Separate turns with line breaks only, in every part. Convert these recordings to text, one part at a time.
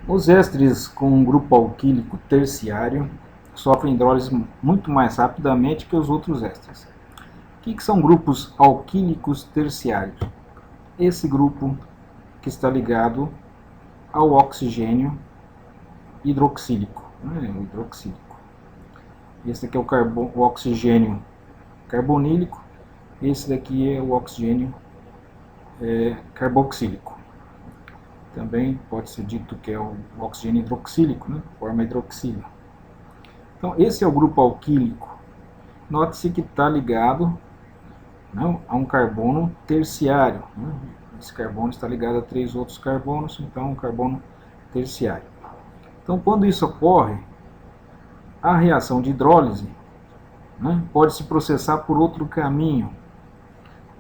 Os ésteres com um grupo alquílico terciário sofrem hidrólise muito mais rapidamente que os outros ésteres. O que são grupos alquílicos terciários? Esse grupo que está ligado ao oxigênio hidroxílico. Esse aqui é o oxigênio carbonílico, esse daqui é o oxigênio carboxílico. Também pode ser dito que é o oxigênio hidroxílico, né? Forma hidroxílio. Então, esse é o grupo alquílico. Note-se que está ligado, não, a um carbono terciário. Né? Esse carbono está ligado a 3 outros carbonos, então um carbono terciário. Então, quando isso ocorre, a reação de hidrólise, né, pode se processar por outro caminho.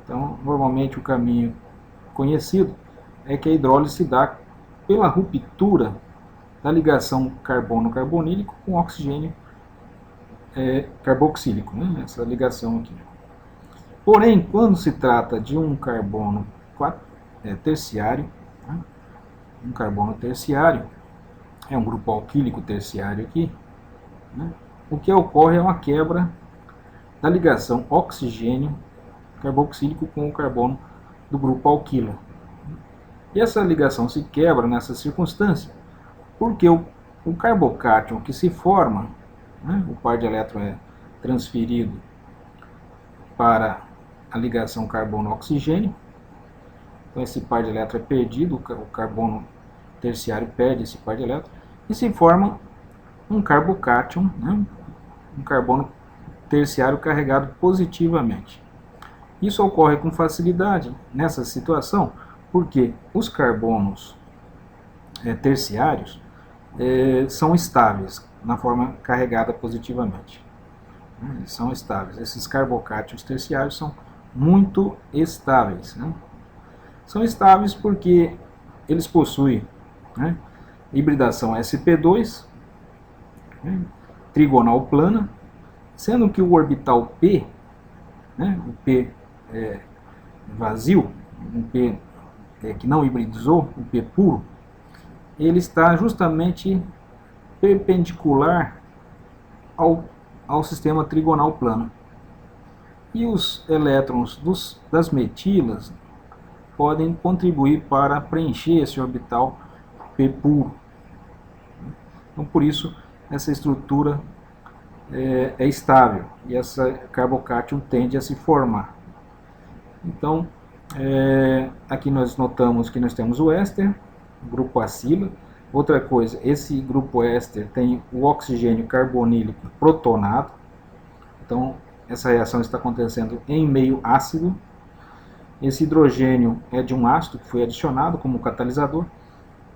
Então, normalmente o caminho conhecido é que a hidrólise se dá pela ruptura da ligação carbono-carbonílico com oxigênio carboxílico, né? Essa ligação aqui. Porém, quando se trata de um carbono terciário, né? Um carbono terciário, é um grupo alquílico terciário aqui, né? O que ocorre é uma quebra da ligação oxigênio carboxílico com o carbono do grupo alquilo. E essa ligação se quebra nessa circunstância porque o carbocátion que se forma, né, o par de elétron é transferido para a ligação carbono-oxigênio, então esse par de elétron é perdido, o carbono terciário perde esse par de elétron, e se forma um carbocátion, né, um carbono terciário carregado positivamente. Isso ocorre com facilidade nessa situação, porque os carbonos terciários são estáveis na forma carregada positivamente. Eles são estáveis. Esses carbocátions terciários são muito estáveis. Né? São estáveis porque eles possuem, né, hibridação sp2, né, trigonal plana, sendo que o orbital p, né, o p vazio, um p que não hibridizou, o p puro, ele está justamente perpendicular ao sistema trigonal plano. E os elétrons das metilas podem contribuir para preencher esse orbital p puro. Então, por isso, essa estrutura é estável e essa carbocátion tende a se formar. Então, aqui nós notamos que nós temos o éster, o grupo acila. Outra coisa, esse grupo éster tem o oxigênio carbonílico protonado. Então, essa reação está acontecendo em meio ácido. Esse hidrogênio é de um ácido que foi adicionado como catalisador.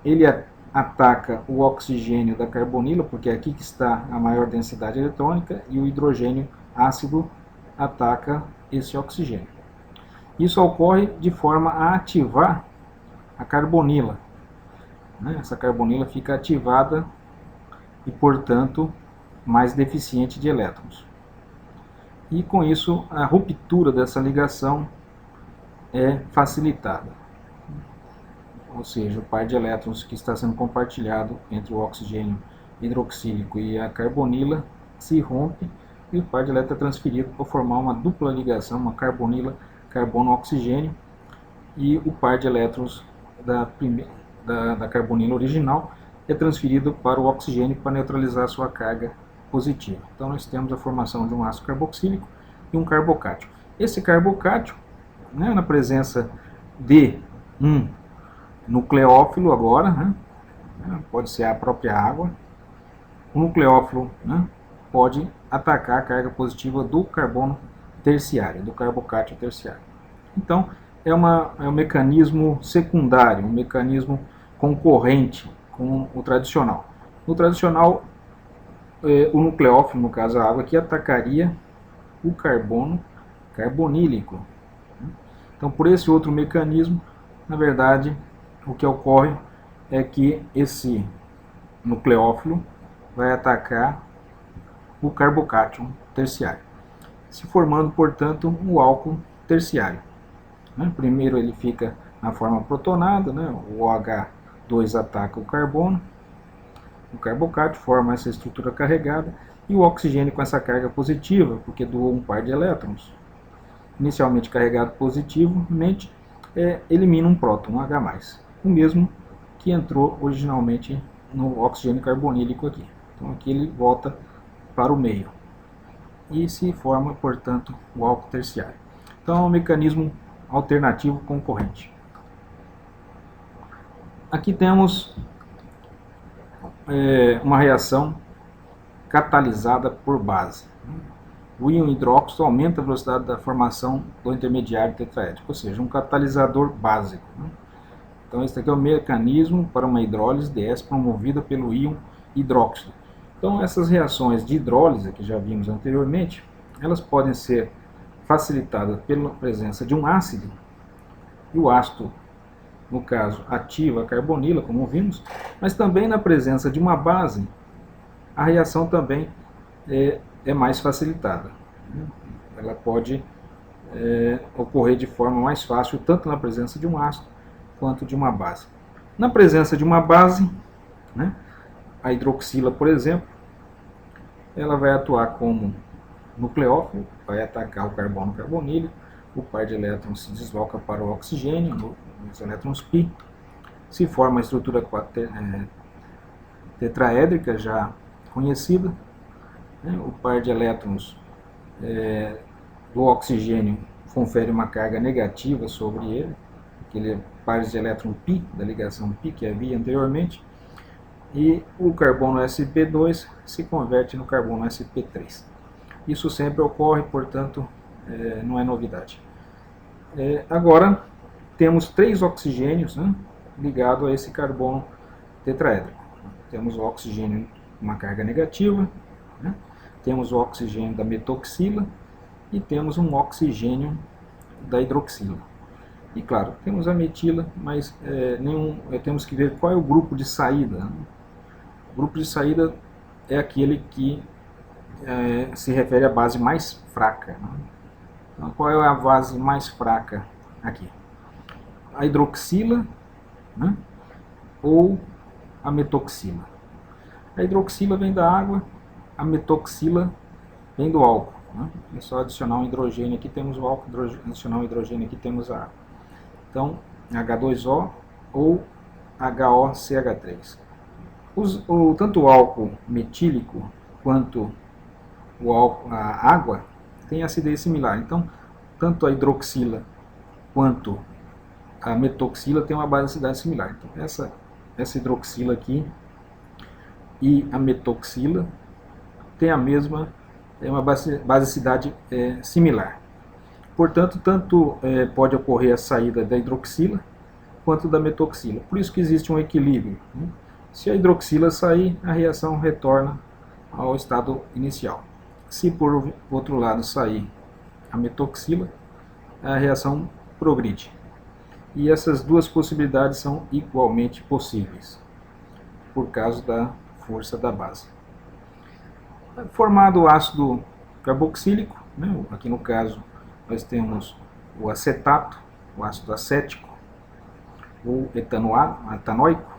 Ele ataca o oxigênio da carbonila, porque é aqui que está a maior densidade eletrônica, e o hidrogênio ácido ataca esse oxigênio. Isso ocorre de forma a ativar a carbonila. Essa carbonila fica ativada e, portanto, mais deficiente de elétrons. E com isso, a ruptura dessa ligação é facilitada. Ou seja, o par de elétrons que está sendo compartilhado entre o oxigênio hidroxílico e a carbonila se rompe e o par de elétrons é transferido para formar uma dupla ligação, uma carbonila carbono-oxigênio, e o par de elétrons da carbonila original é transferido para o oxigênio para neutralizar a sua carga positiva. Então nós temos a formação de um ácido carboxílico e um carbocátion. Esse carbocátion, né, na presença de um nucleófilo agora, né, pode ser a própria água, o nucleófilo, né, pode atacar a carga positiva do carbono terciário, do carbocátion terciário. Então, é um mecanismo secundário, um mecanismo concorrente com o tradicional. No tradicional, o nucleófilo, no caso a água aqui, atacaria o carbono carbonílico. Então, por esse outro mecanismo, na verdade, o que ocorre é que esse nucleófilo vai atacar o carbocátion terciário, se formando, portanto, o álcool terciário. Primeiro ele fica na forma protonada, né? O OH2 ataca o carbono, o carbocato, forma essa estrutura carregada, e o oxigênio com essa carga positiva, porque doou um par de elétrons, inicialmente carregado positivamente, elimina um próton, um H+, o mesmo que entrou originalmente no oxigênio carbonílico aqui. Então aqui ele volta para o meio e se forma, portanto, o álcool terciário. Então é um mecanismo alternativo concorrente. Aqui temos uma reação catalisada por base. O íon hidróxido aumenta a velocidade da formação do intermediário tetraédrico, ou seja, um catalisador básico. Então esse aqui é o mecanismo para uma hidrólise DS promovida pelo íon hidróxido. Então essas reações de hidrólise, que já vimos anteriormente, elas podem ser facilitadas pela presença de um ácido, e o ácido, no caso, ativa a carbonila, como vimos, mas também na presença de uma base, a reação também é mais facilitada. Ela pode ocorrer de forma mais fácil, tanto na presença de um ácido quanto de uma base. Na presença de uma base, a hidroxila, por exemplo, ela vai atuar como nucleófilo, vai atacar o carbono carbonílico, o par de elétrons se desloca para o oxigênio, os elétrons π, se forma a estrutura tetraédrica já conhecida, o par de elétrons do oxigênio confere uma carga negativa sobre ele, aquele par de elétrons π, da ligação π que havia anteriormente, e o carbono sp2 se converte no carbono sp3. Isso sempre ocorre, portanto, não é novidade. Agora, temos 3 oxigênios ligados a esse carbono tetraédrico. Temos o oxigênio com uma carga negativa, temos o oxigênio da metoxila e temos um oxigênio da hidroxila. E claro, temos a metila, mas temos que ver qual é o grupo de saída. O grupo de saída é aquele que se refere à base mais fraca. Então, qual é a base mais fraca aqui? A hidroxila ou a metoxila? A hidroxila vem da água, a metoxila vem do álcool. É só adicionar um hidrogênio aqui, temos o álcool, adicionar um hidrogênio aqui, temos a água. Então, H2O ou HOCH3. Tanto o álcool metílico quanto a água tem acidez similar. Então, tanto a hidroxila quanto a metoxila tem uma basicidade similar. Então, essa hidroxila aqui e a metoxila tem uma basicidade similar. Portanto, tanto pode ocorrer a saída da hidroxila quanto da metoxila. Por isso que existe um equilíbrio. Se a hidroxila sair, a reação retorna ao estado inicial. Se por outro lado sair a metoxila, a reação progride. E essas duas possibilidades são igualmente possíveis, por causa da força da base. Formado o ácido carboxílico, aqui no caso nós temos o acetato, o ácido acético, ou etanóico,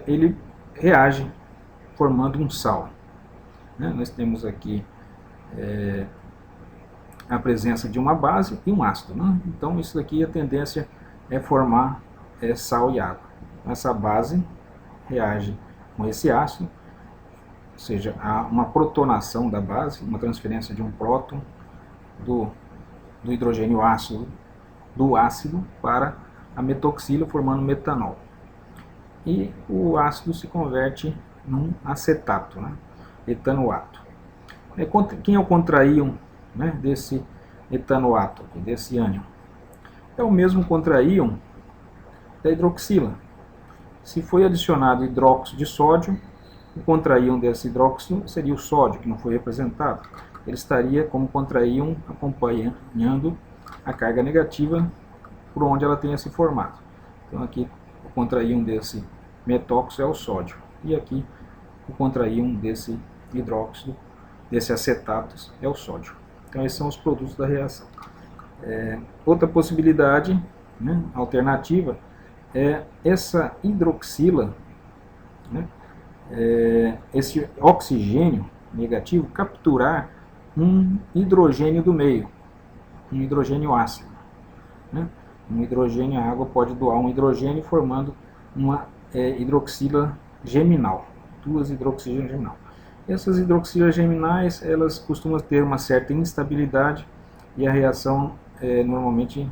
ele reage formando um sal. Nós temos aqui a presença de uma base e um ácido. Então isso daqui a tendência é formar sal e água. Essa base reage com esse ácido, ou seja, há uma protonação da base, uma transferência de um próton do hidrogênio ácido, do ácido para a metoxila, formando metanol. E o ácido se converte num acetato, etanoato. Quem é o contraíon desse etanoato, desse ânion? É o mesmo contraíon da hidroxila. Se foi adicionado hidróxido de sódio, o contraíon desse hidróxido seria o sódio, que não foi representado. Ele estaria como contraíon acompanhando a carga negativa por onde ela tenha se formado. Então aqui o contraíon desse metóxido é o sódio. E aqui o contraíon desse hidróxido, desse acetato, é o sódio. Então esses são os produtos da reação. Outra possibilidade alternativa é essa hidroxila esse oxigênio negativo capturar um hidrogênio do meio, um hidrogênio ácido, né? Um hidrogênio, a água pode doar um hidrogênio formando uma hidroxila geminal, duas hidroxilas geminal. Essas hidroxilas geminais, elas costumam ter uma certa instabilidade e a reação normalmente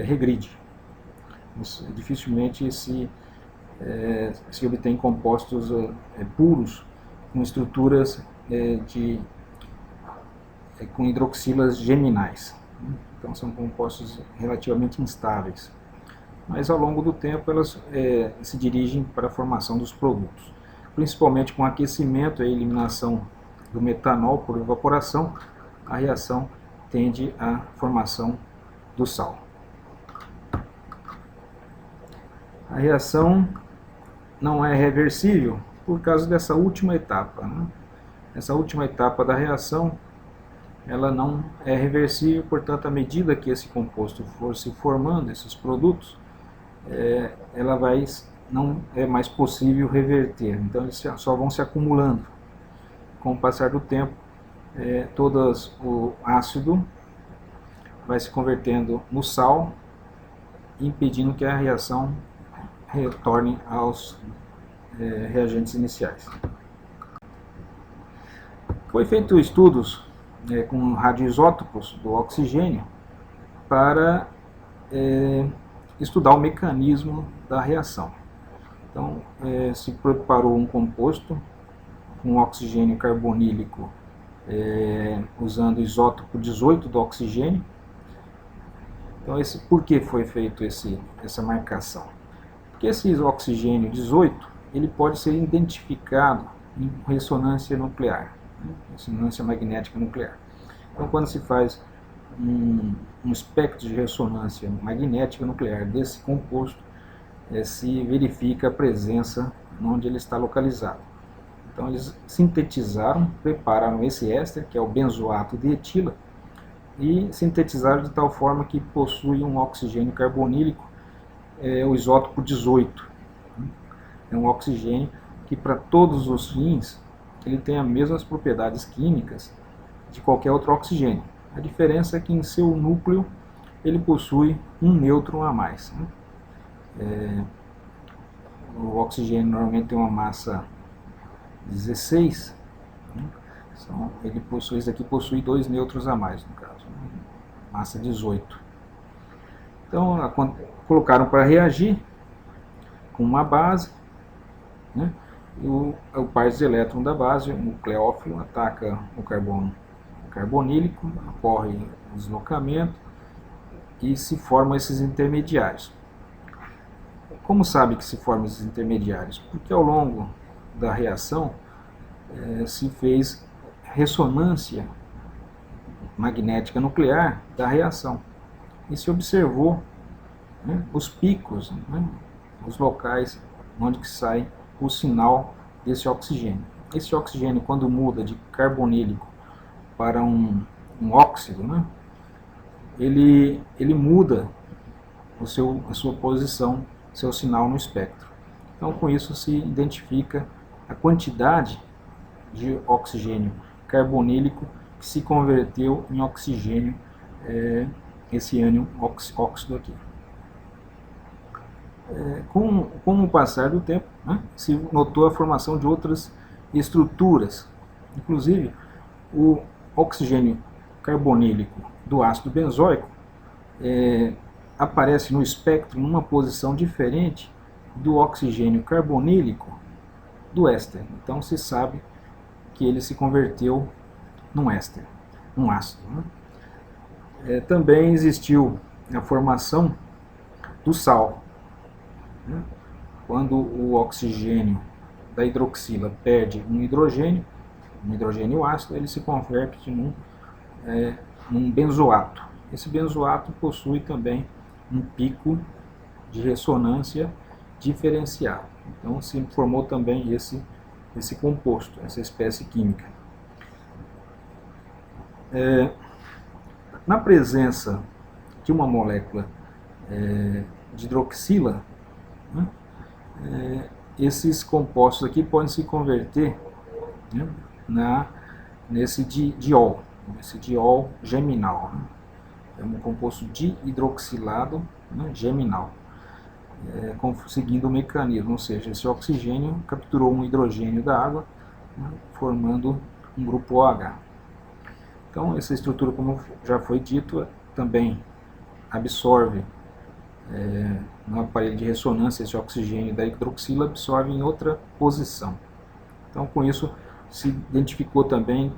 regride. Dificilmente se obtém compostos puros com estruturas com hidroxilas geminais. Então são compostos relativamente instáveis. Mas ao longo do tempo elas se dirigem para a formação dos produtos. Principalmente com aquecimento e eliminação do metanol por evaporação, a reação tende à formação do sal. A reação não é reversível por causa dessa última etapa, né? Essa última etapa da reação, ela não é reversível, portanto, à medida que esse composto for se formando, esses produtos, não é mais possível reverter. Então, eles só vão se acumulando. Com o passar do tempo, todo o ácido vai se convertendo no sal, impedindo que a reação retorne aos reagentes iniciais. Foi feito estudos com radioisótopos do oxigênio para estudar o mecanismo da reação. Então, se preparou um composto com oxigênio carbonílico usando o isótopo 18 do oxigênio. Então, por que foi feito essa marcação? Porque esse oxigênio 18 ele pode ser identificado em ressonância nuclear, né? Ressonância magnética nuclear. Então, quando se faz um espectro de ressonância magnética nuclear desse composto, se verifica a presença onde ele está localizado. Então eles sintetizaram, prepararam esse éster, que é o benzoato de etila, e sintetizaram de tal forma que possui um oxigênio carbonílico, o isótopo 18. É um oxigênio que, para todos os fins, ele tem as mesmas propriedades químicas de qualquer outro oxigênio. A diferença é que em seu núcleo ele possui um nêutron a mais, né? O oxigênio normalmente tem uma massa 16, né? Esse aqui possui 2 nêutrons a mais, no caso, né? Massa 18. Então, colocaram para reagir com uma base, né? O par de elétrons da base, o nucleófilo, ataca o carbono carbonílico, ocorre o deslocamento e se formam esses intermediários. Como sabe que se formam esses intermediários? Porque ao longo da reação se fez ressonância magnética nuclear da reação e se observou, né, os picos, né, os locais onde que sai o sinal desse oxigênio. Esse oxigênio, quando muda de carbonílico para um óxido, né, ele muda a sua posição, seu sinal no espectro. Então, com isso se identifica a quantidade de oxigênio carbonílico que se converteu em oxigênio, esse ânion óxido aqui. Com o passar do tempo, né, se notou a formação de outras estruturas, inclusive o oxigênio carbonílico do ácido benzoico aparece no espectro numa posição diferente do oxigênio carbonílico do éster. Então se sabe que ele se converteu num éster, num ácido, né? Também existiu a formação do sal, né? Quando o oxigênio da hidroxila perde um hidrogênio ácido, ele se converte num benzoato. Esse benzoato possui também um pico de ressonância diferenciado. Então se formou também esse composto, essa espécie química. Na presença de uma molécula de hidroxila, né, esses compostos aqui podem se converter, né, nesse diol, esse diol geminal, né? É um composto dihidroxilado, né, geminal, seguindo o mecanismo, ou seja, esse oxigênio capturou um hidrogênio da água, né, formando um grupo OH. Então, essa estrutura, como já foi dito, também absorve no aparelho de ressonância, esse oxigênio da hidroxila absorve em outra posição. Então, com isso, se identificou também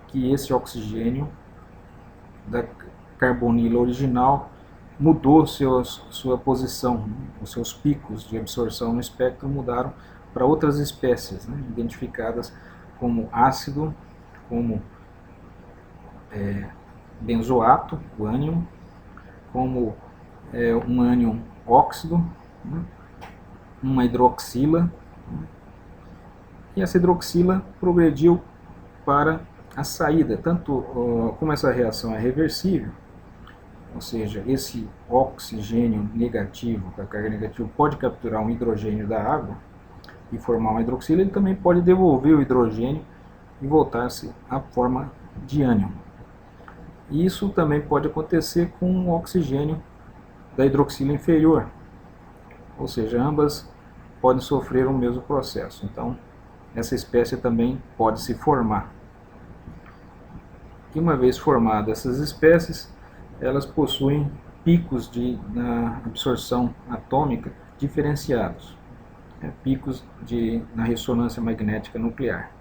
que esse oxigênio da carbonila original mudou sua posição, os seus picos de absorção no espectro mudaram para outras espécies, né, identificadas como ácido, como benzoato, o ânion, como um ânion óxido, né, uma hidroxila, né, e essa hidroxila progrediu para a saída, tanto como essa reação é reversível, ou seja, esse oxigênio negativo, com a carga negativa, pode capturar um hidrogênio da água e formar uma hidroxila, ele também pode devolver o hidrogênio e voltar-se à forma de ânion. E isso também pode acontecer com o oxigênio da hidroxila inferior, ou seja, ambas podem sofrer o mesmo processo. Então, essa espécie também pode se formar. E uma vez formadas essas espécies, elas possuem picos na absorção atômica diferenciados, picos na ressonância magnética nuclear.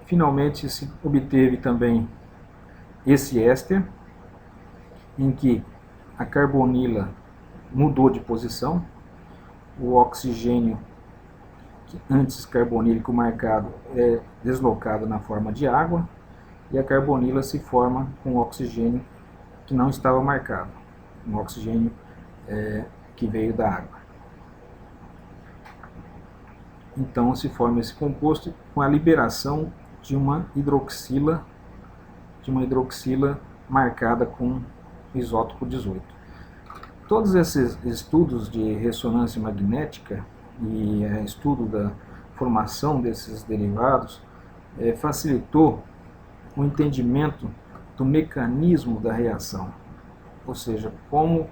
Finalmente se obteve também esse éster, em que a carbonila mudou de posição, o oxigênio antes carbonílico marcado é deslocado na forma de água, e a carbonila se forma com oxigênio que não estava marcado, um oxigênio que veio da água. Então se forma esse composto com a liberação de uma hidroxila marcada com isótopo 18. Todos esses estudos de ressonância magnética e estudo da formação desses derivados facilitou o entendimento do mecanismo da reação, ou seja, como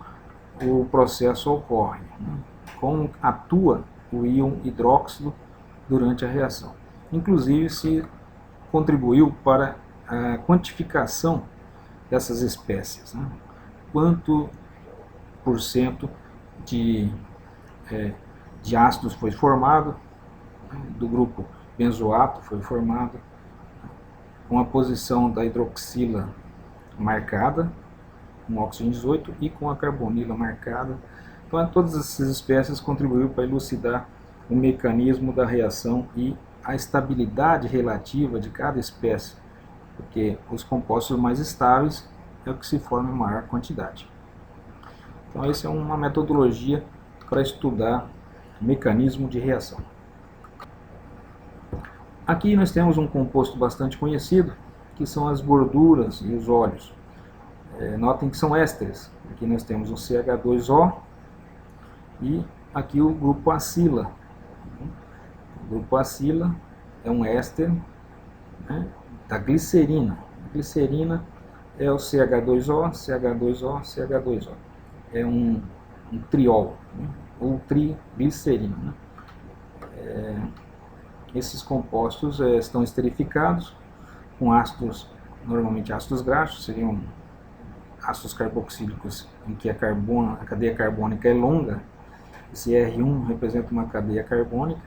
o processo ocorre, né? Como atua o íon hidróxido durante a reação. Inclusive se contribuiu para a quantificação dessas espécies, né? Quanto por cento de ácidos foi formado, do grupo benzoato foi formado, com a posição da hidroxila marcada, com oxigênio 18 e com a carbonila marcada. Então, todas essas espécies contribuíram para elucidar o mecanismo da reação e a estabilidade relativa de cada espécie, porque os compostos mais estáveis é o que se forma em maior quantidade. Então, essa é uma metodologia para estudar o mecanismo de reação. Aqui nós temos um composto bastante conhecido, que são as gorduras e os óleos. Notem que são ésteres. Aqui nós temos o CH2O e aqui o grupo acila. O grupo acila é um éster, né, da glicerina. A glicerina é o CH2O, CH2O, CH2O. É um triol, né, ou triglicerina, né. Esses compostos estão esterificados com ácidos, normalmente ácidos graxos, seriam ácidos carboxílicos em que a cadeia carbônica é longa. Esse R1 representa uma cadeia carbônica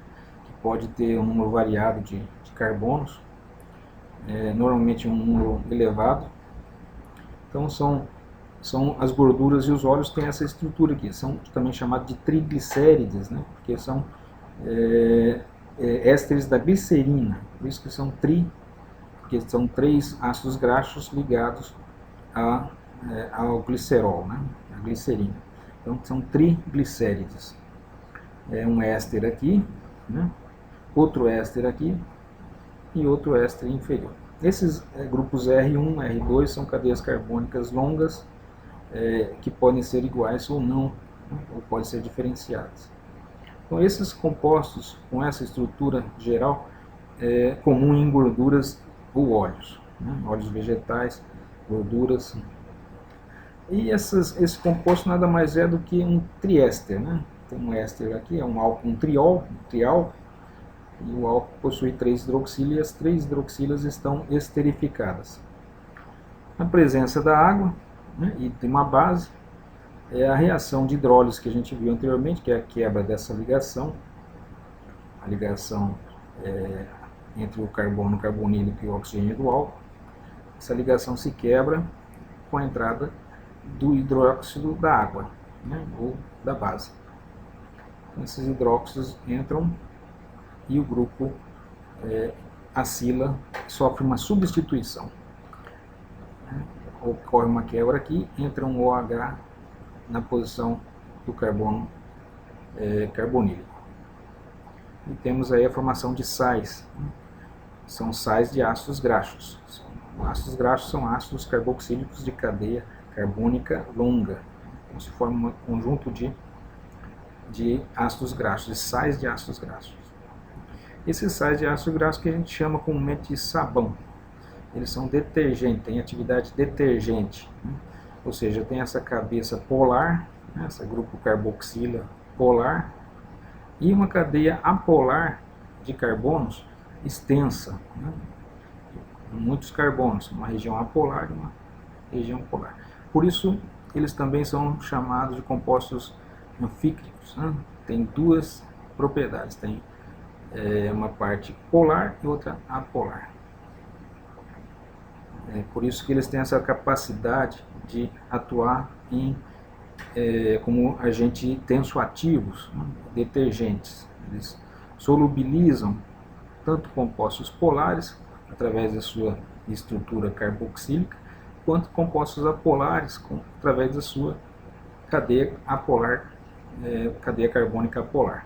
que pode ter um número variado de carbonos, normalmente um número elevado. Então são as gorduras e os óleos têm essa estrutura aqui, são também chamados de triglicérides, né? Porque são ésteres da glicerina, por isso que são porque são 3 ácidos graxos ligados ao glicerol, né? A glicerina. Então são triglicérides. Um éster aqui, né? Outro éster aqui e outro éster inferior. Esses grupos R1, R2 são cadeias carbônicas longas que podem ser iguais ou não, né? Ou podem ser diferenciadas. Então, esses compostos com essa estrutura geral é comum em gorduras ou óleos, né? Óleos vegetais, gorduras. E esse composto nada mais é do que um triéster, né? Tem um éster aqui, é um triol, e o álcool possui 3 hidroxilas e as 3 hidroxilas estão esterificadas. A presença da água, né, e tem uma base, é a reação de hidrólise que a gente viu anteriormente, que é a quebra dessa ligação, a ligação entre o carbono carbonílico e o oxigênio do álcool. Essa ligação se quebra com a entrada do hidróxido da água, né, ou da base. Então, esses hidróxidos entram e o grupo acila sofre uma substituição. Ocorre uma quebra aqui, entra um OH na posição do carbono carbonílico. E temos aí a formação de sais. São sais de ácidos graxos. Ácidos graxos são ácidos carboxílicos de cadeia carbônica longa. Então se forma um conjunto de ácidos graxos, de sais de ácidos graxos. Esses sais de ácido graxo que a gente chama comumente de sabão. Eles são detergentes, têm atividade detergente, né? Ou seja, tem essa cabeça polar, né, essa grupo carboxila polar, e uma cadeia apolar de carbonos extensa, né? Muitos carbonos, uma região apolar e uma região polar. Por isso, eles também são chamados de compostos anfícricos, né? Tem duas propriedades, tem uma parte polar e outra apolar. Por isso que eles têm essa capacidade de atuar como agentes tensoativos, né, detergentes. Eles solubilizam tanto compostos polares, através da sua estrutura carboxílica, quanto compostos apolares, através da sua cadeia apolar, cadeia carbônica apolar.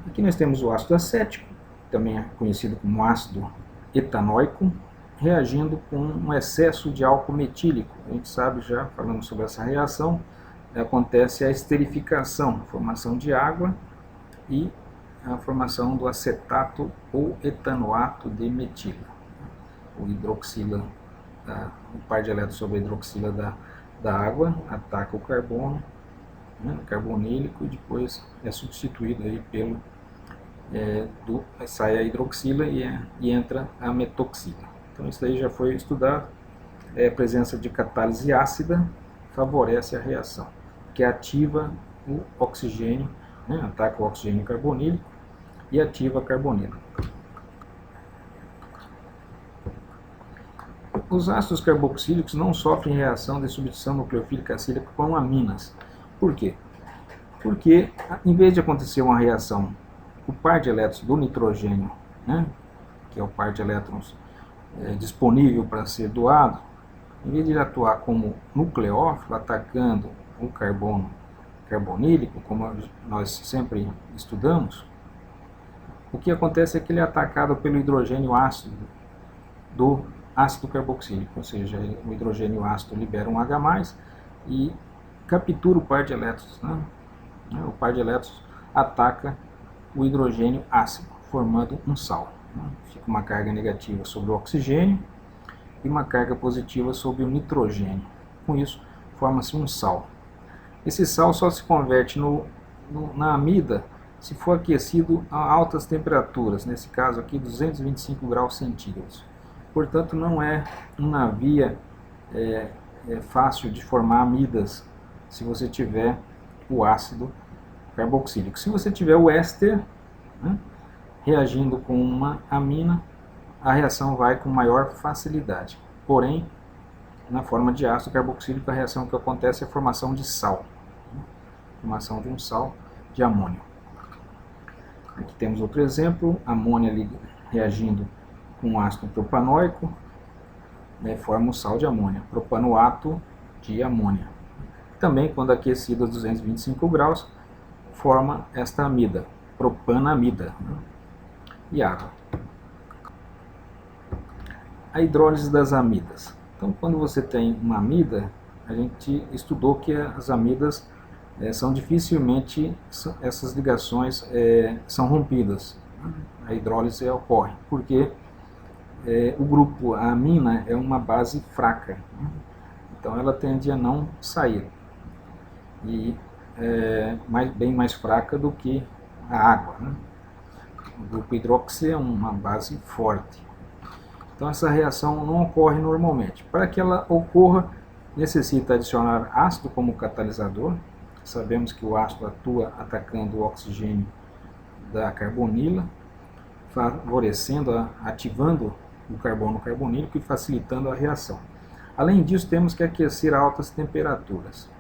Aqui nós temos o ácido acético, também é conhecido como ácido etanóico, reagindo com um excesso de álcool metílico. A gente sabe já, falando sobre essa reação, acontece a esterificação, a formação de água e a formação do acetato ou etanoato de metilo. O hidroxila, o par de elétrons sobre a hidroxila da água ataca o carbono, né, carbonílico, e depois é substituído aí pelo sai a hidroxila e entra a metoxila. Então isso daí já foi estudado. A presença de catálise ácida favorece a reação, que ativa o oxigênio, né, ataca o oxigênio carbonílico e ativa a carbonila. Os ácidos carboxílicos não sofrem reação de substituição nucleofílica acílica com aminas. Por quê? Porque, em vez de acontecer uma reação, o par de elétrons do nitrogênio, né, que é o par de elétrons disponível para ser doado, em vez de ele atuar como nucleófilo, atacando o carbono carbonílico, como nós sempre estudamos, o que acontece é que ele é atacado pelo hidrogênio ácido do ácido carboxílico, ou seja, o hidrogênio ácido libera um H+, e captura o par de elétrons, né? O par de elétrons ataca o hidrogênio ácido, formando um sal. Fica uma carga negativa sobre o oxigênio e uma carga positiva sobre o nitrogênio. Com isso, forma-se um sal. Esse sal só se converte na amida se for aquecido a altas temperaturas, nesse caso aqui 225 graus centígrados. Portanto, não é uma via fácil de formar amidas se você tiver o ácido carboxílico. Se você tiver o éster, né, reagindo com uma amina, a reação vai com maior facilidade. Porém, na forma de ácido carboxílico, a reação que acontece é a formação de sal, né, formação de um sal de amônio. Aqui temos outro exemplo, amônia reagindo com ácido propanoico, né, forma o sal de amônia, propanoato de amônia. Também, quando aquecido a 225 graus, forma esta amida, propanamida, né, e água. A hidrólise das amidas. Então, quando você tem uma amida, a gente estudou que as amidas são dificilmente essas ligações são rompidas. A hidrólise ocorre, porque o grupo, a amina, é uma base fraca, então ela tende a não sair, e bem mais fraca do que a água. O grupo hidróxido é uma base forte. Então essa reação não ocorre normalmente. Para que ela ocorra, necessita adicionar ácido como catalisador. Sabemos que o ácido atua atacando o oxigênio da carbonila, favorecendo, ativando o carbono carbonílico e facilitando a reação. Além disso, temos que aquecer a altas temperaturas,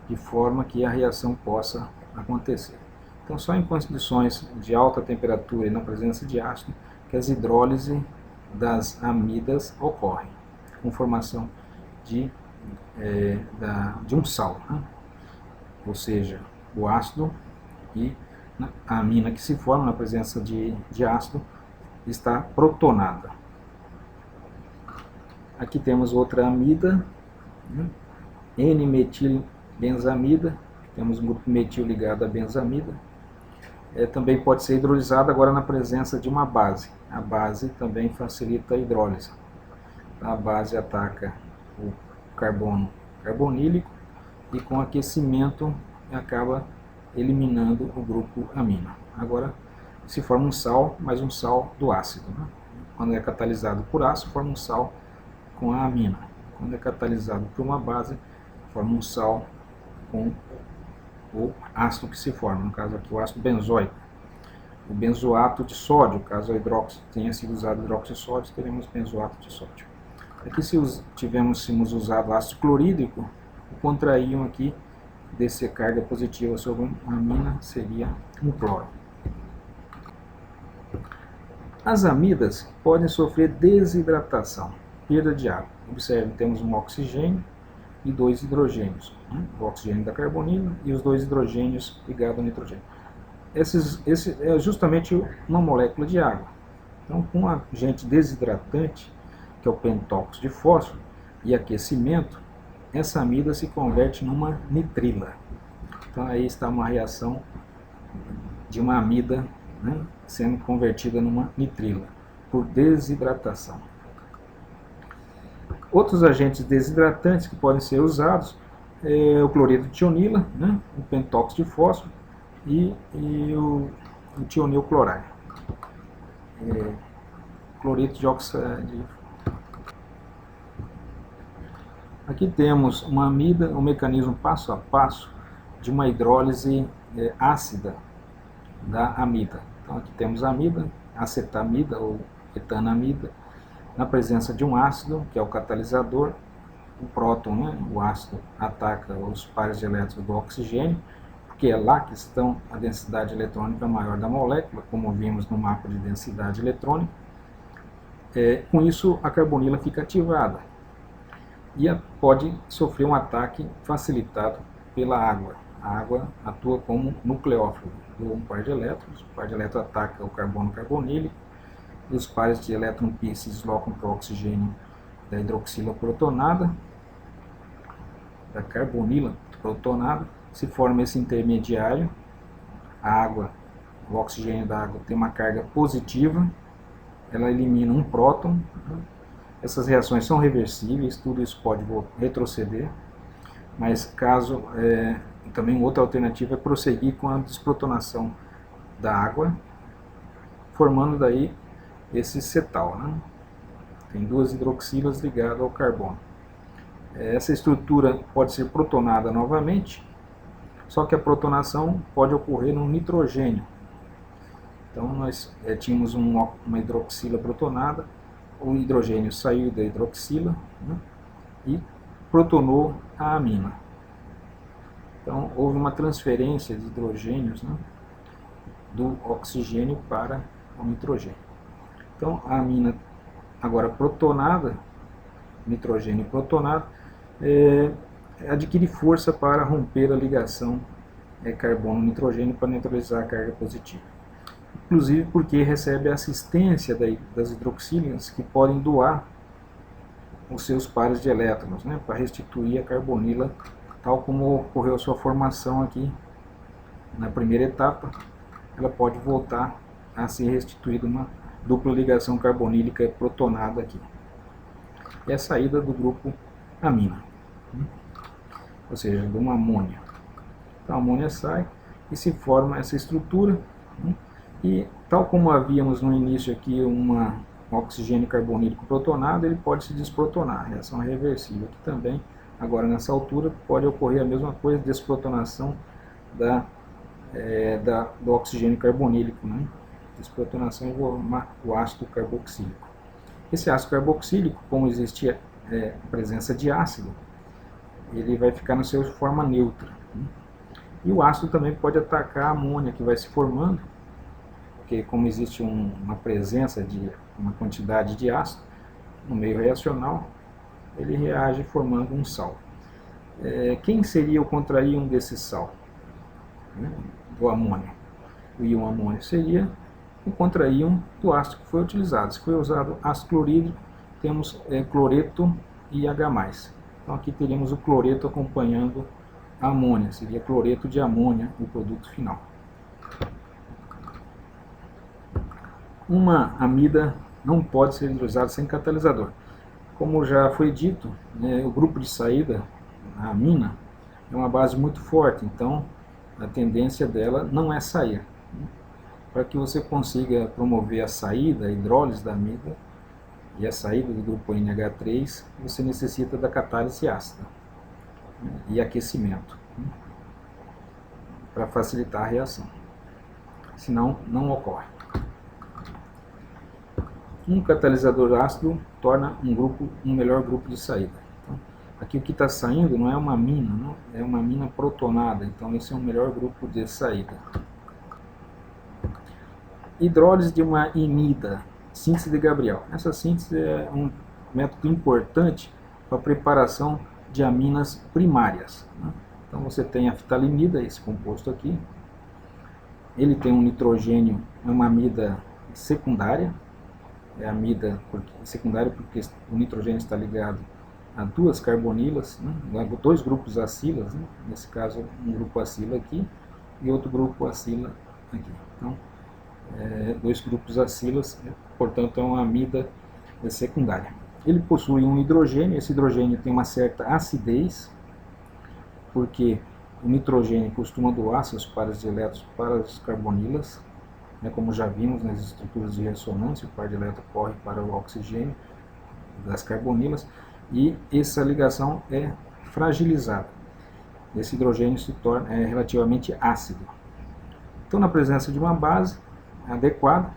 de forma que a reação possa acontecer. Então, só em condições de alta temperatura e na presença de ácido que as hidrólises das amidas ocorrem, com formação de um sal, ou seja, o ácido e a amina que se forma na presença de ácido está protonada. Aqui temos outra amida, N-metilbenzamida, temos um grupo metil ligado à benzamida. Também pode ser hidrolisada agora na presença de uma base. A base também facilita a hidrólise. A base ataca o carbono carbonílico e com aquecimento acaba eliminando o grupo amina. Agora se forma um sal, mas um sal do ácido. Quando é catalisado por ácido, forma um sal com a amina. Quando é catalisado por uma base, forma um sal com o ácido que se forma, no caso aqui o ácido benzoico. O benzoato de sódio, caso a hidróxido tenha sido usado hidróxido de sódio, teremos benzoato de sódio. Aqui se tivéssemos usado ácido clorídrico, o contraíon aqui desse carga positiva sobre a amina seria um cloro. As amidas podem sofrer desidratação, perda de água. Observe, temos um oxigênio e 2 hidrogênios, o oxigênio da carbonila e os 2 hidrogênios ligados ao nitrogênio. Esse é justamente uma molécula de água. Então, com um agente desidratante, que é o pentóxido de fósforo, e aquecimento, essa amida se converte numa nitrila. Então aí está uma reação de uma amida, sendo convertida numa nitrila, por desidratação. Outros agentes desidratantes que podem ser usados é o cloreto de tionila, o pentóxido de fósforo e o tionil clorário. Cloreto de óxido. Aqui temos uma amida, um mecanismo passo a passo de uma hidrólise ácida da amida. Então aqui temos a amida, acetamida ou etanamida, na presença de um ácido, que é o catalisador. O próton, o ácido, ataca os pares de elétrons do oxigênio, porque é lá que estão a densidade eletrônica maior da molécula, como vimos no mapa de densidade eletrônica. Com isso, a carbonila fica ativada e pode sofrer um ataque facilitado pela água. A água atua como nucleófilo do par de elétrons. O par de elétrons ataca o carbono carbonílico e os pares de elétron π se deslocam para o oxigênio da hidroxila protonada, da carbonila protonada. Se forma esse intermediário. A água, o oxigênio da água tem uma carga positiva, ela elimina um próton. Essas reações são reversíveis, tudo isso pode retroceder, mas caso também outra alternativa é prosseguir com a desprotonação da água, formando daí esse cetal. Tem 2 hidroxilas ligadas ao carbono. Essa estrutura pode ser protonada novamente, só que a protonação pode ocorrer no nitrogênio. Então nós tínhamos uma hidroxila protonada, o hidrogênio saiu da hidroxila e protonou a amina. Então houve uma transferência de hidrogênios do oxigênio para o nitrogênio. Então a amina agora protonada, nitrogênio protonado, adquire força para romper a ligação carbono-nitrogênio para neutralizar a carga positiva. Inclusive porque recebe a assistência das hidroxilas, que podem doar os seus pares de elétrons, para restituir a carbonila tal como ocorreu a sua formação aqui na primeira etapa, ela pode voltar a ser restituída uma dupla ligação carbonílica protonada aqui. E a saída do grupo amina, ou seja, de uma amônia. Então a amônia sai e se forma essa estrutura, e tal como havíamos no início aqui um oxigênio carbonílico protonado, ele pode se desprotonar, a reação é reversível. Aqui também, agora nessa altura, pode ocorrer a mesma coisa, desprotonação do oxigênio carbonílico, desprotonação e formar o ácido carboxílico. Esse ácido carboxílico, como existe a presença de ácido, ele vai ficar na sua forma neutra. E o ácido também pode atacar a amônia que vai se formando, porque como existe uma presença de uma quantidade de ácido no meio reacional, ele reage formando um sal. Quem seria o contraíon desse sal? Do amônio. O íon amônio seria o contraíon do ácido que foi utilizado. Se foi usado ácido clorídrico, temos cloreto e H+. Então aqui teríamos o cloreto acompanhando a amônia, seria cloreto de amônia o produto final. Uma amida não pode ser hidrolisada sem catalisador. Como já foi dito, o grupo de saída, a amina, é uma base muito forte, então a tendência dela não é sair. Para que você consiga promover a saída, a hidrólise da amida e a saída do grupo NH3, você necessita da catálise ácida e aquecimento para facilitar a reação. Senão, não ocorre. Um catalisador ácido torna um melhor grupo de saída. Então, aqui o que está saindo não é uma amina, é uma amina protonada, então esse é um melhor grupo de saída. Hidrólise de uma imida, síntese de Gabriel. Essa síntese é um método importante para a preparação de aminas primárias. Então você tem a fitalimida, esse composto aqui, ele tem um nitrogênio, é uma amida secundária, é amida secundária porque o nitrogênio está ligado a duas carbonilas, dois grupos acilas, nesse caso um grupo acila aqui e outro grupo acila aqui. Então, dois grupos acilas, portanto é uma amida secundária. Ele possui um hidrogênio, esse hidrogênio tem uma certa acidez, porque o nitrogênio costuma doar seus pares de elétrons para as carbonilas, como já vimos nas estruturas de ressonância, o par de elétron corre para o oxigênio das carbonilas, e essa ligação é fragilizada. Esse hidrogênio se torna relativamente ácido. Então, na presença de uma base adequada,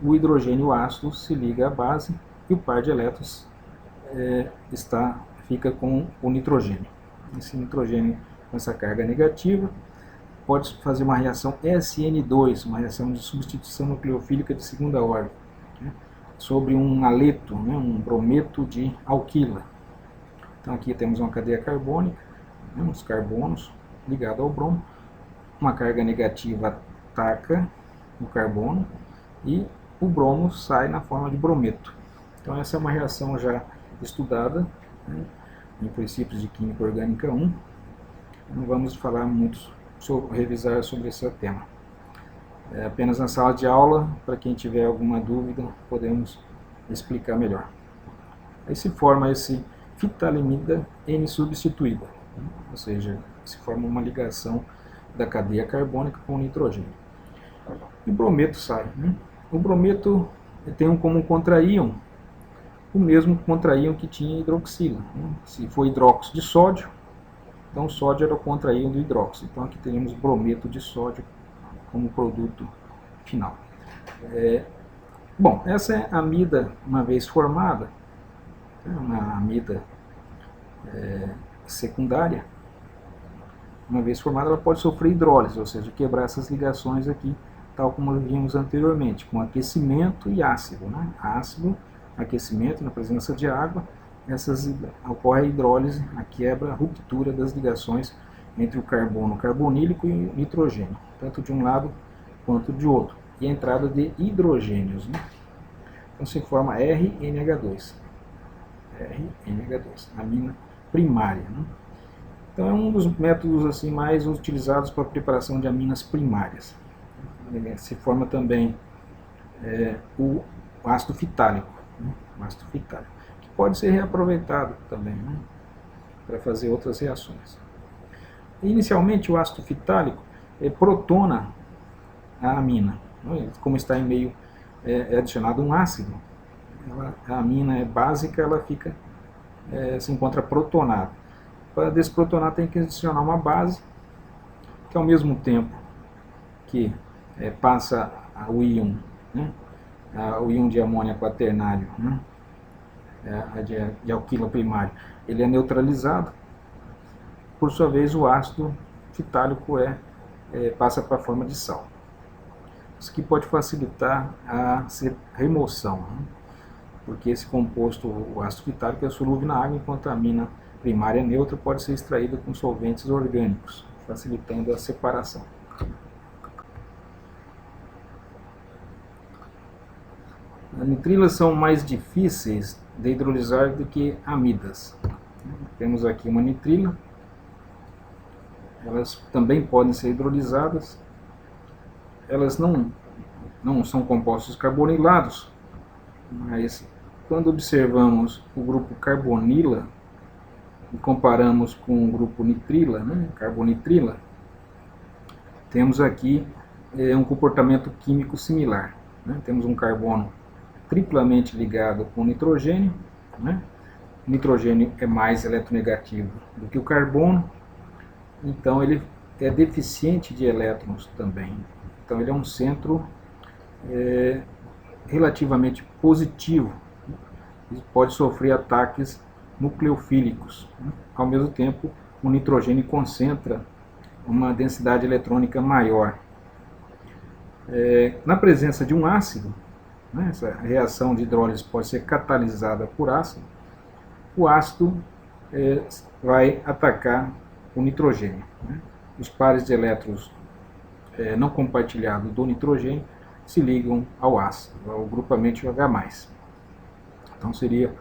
o hidrogênio ácido se liga à base e o par de elétrons fica com o nitrogênio. Esse nitrogênio com essa carga negativa pode fazer uma reação SN2, uma reação de substituição nucleofílica de segunda ordem, sobre um aleto, um brometo de alquila. Então aqui temos uma cadeia carbônica, uns carbonos ligados ao bromo, uma carga negativa ataca o carbono e o bromo sai na forma de brometo. Então essa é uma reação já estudada em Princípios de Química Orgânica 1. Não vamos falar muito revisar sobre esse tema. Apenas na sala de aula, para quem tiver alguma dúvida, podemos explicar melhor. Aí se forma esse fitalimida N substituída, ou seja, se forma uma ligação da cadeia carbônica com o nitrogênio. E o brometo sai. O brometo tem como contraíon o mesmo contraíon que tinha hidroxila. Se for hidróxido de sódio, então o sódio era o contraíon do hidróxido. Então aqui teríamos brometo de sódio como produto final. Bom, essa é a amida uma vez formada, uma amida secundária. Uma vez formada, ela pode sofrer hidrólise, ou seja, quebrar essas ligações aqui, tal como vimos anteriormente, com aquecimento e ácido. Ácido, aquecimento, na presença de água, ocorre a hidrólise, a quebra, a ruptura das ligações entre o carbono carbonílico e o nitrogênio, tanto de um lado quanto de outro, e a entrada de hidrogênios. Então se forma RNH2, amina primária. Então é um dos métodos assim mais utilizados para a preparação de aminas primárias. Se forma também o ácido fitálico, né? O ácido fitálico, que pode ser reaproveitado também, né? Para fazer outras reações. Inicialmente o ácido fitálico protona a amina, né? Como está em meio adicionado um ácido, a amina é básica, ela fica se encontra protonada. Para desprotonar tem que adicionar uma base que ao mesmo tempo que passa o íon, né, o íon de amônia quaternário, né, de alquilo primário, ele é neutralizado. Por sua vez, o ácido fitálico passa para a forma de sal. Isso que pode facilitar a remoção, né, porque esse composto, o ácido fitálico, é solúvel na água, enquanto a amina primária neutra pode ser extraída com solventes orgânicos, facilitando a separação. As nitrilas são mais difíceis de hidrolisar do que amidas. Temos aqui uma nitrila, elas também podem ser hidrolizadas, elas não são compostos carbonilados, mas quando observamos o grupo carbonila e comparamos com o grupo nitrila, né, carbonitrila, temos aqui um comportamento químico similar, né? Temos um carbono triplamente ligado com nitrogênio, né? O nitrogênio é mais eletronegativo do que o carbono, então ele é deficiente de elétrons também. Então ele é um centro relativamente positivo, e pode sofrer ataques nucleofílicos, né? Ao mesmo tempo, o nitrogênio concentra uma densidade eletrônica maior. Na presença de um ácido, né, essa reação de hidrólise pode ser catalisada por ácido, o ácido vai atacar o nitrogênio, né? Os pares de elétrons não compartilhados do nitrogênio se ligam ao ácido, ao grupamento H+. Então seria,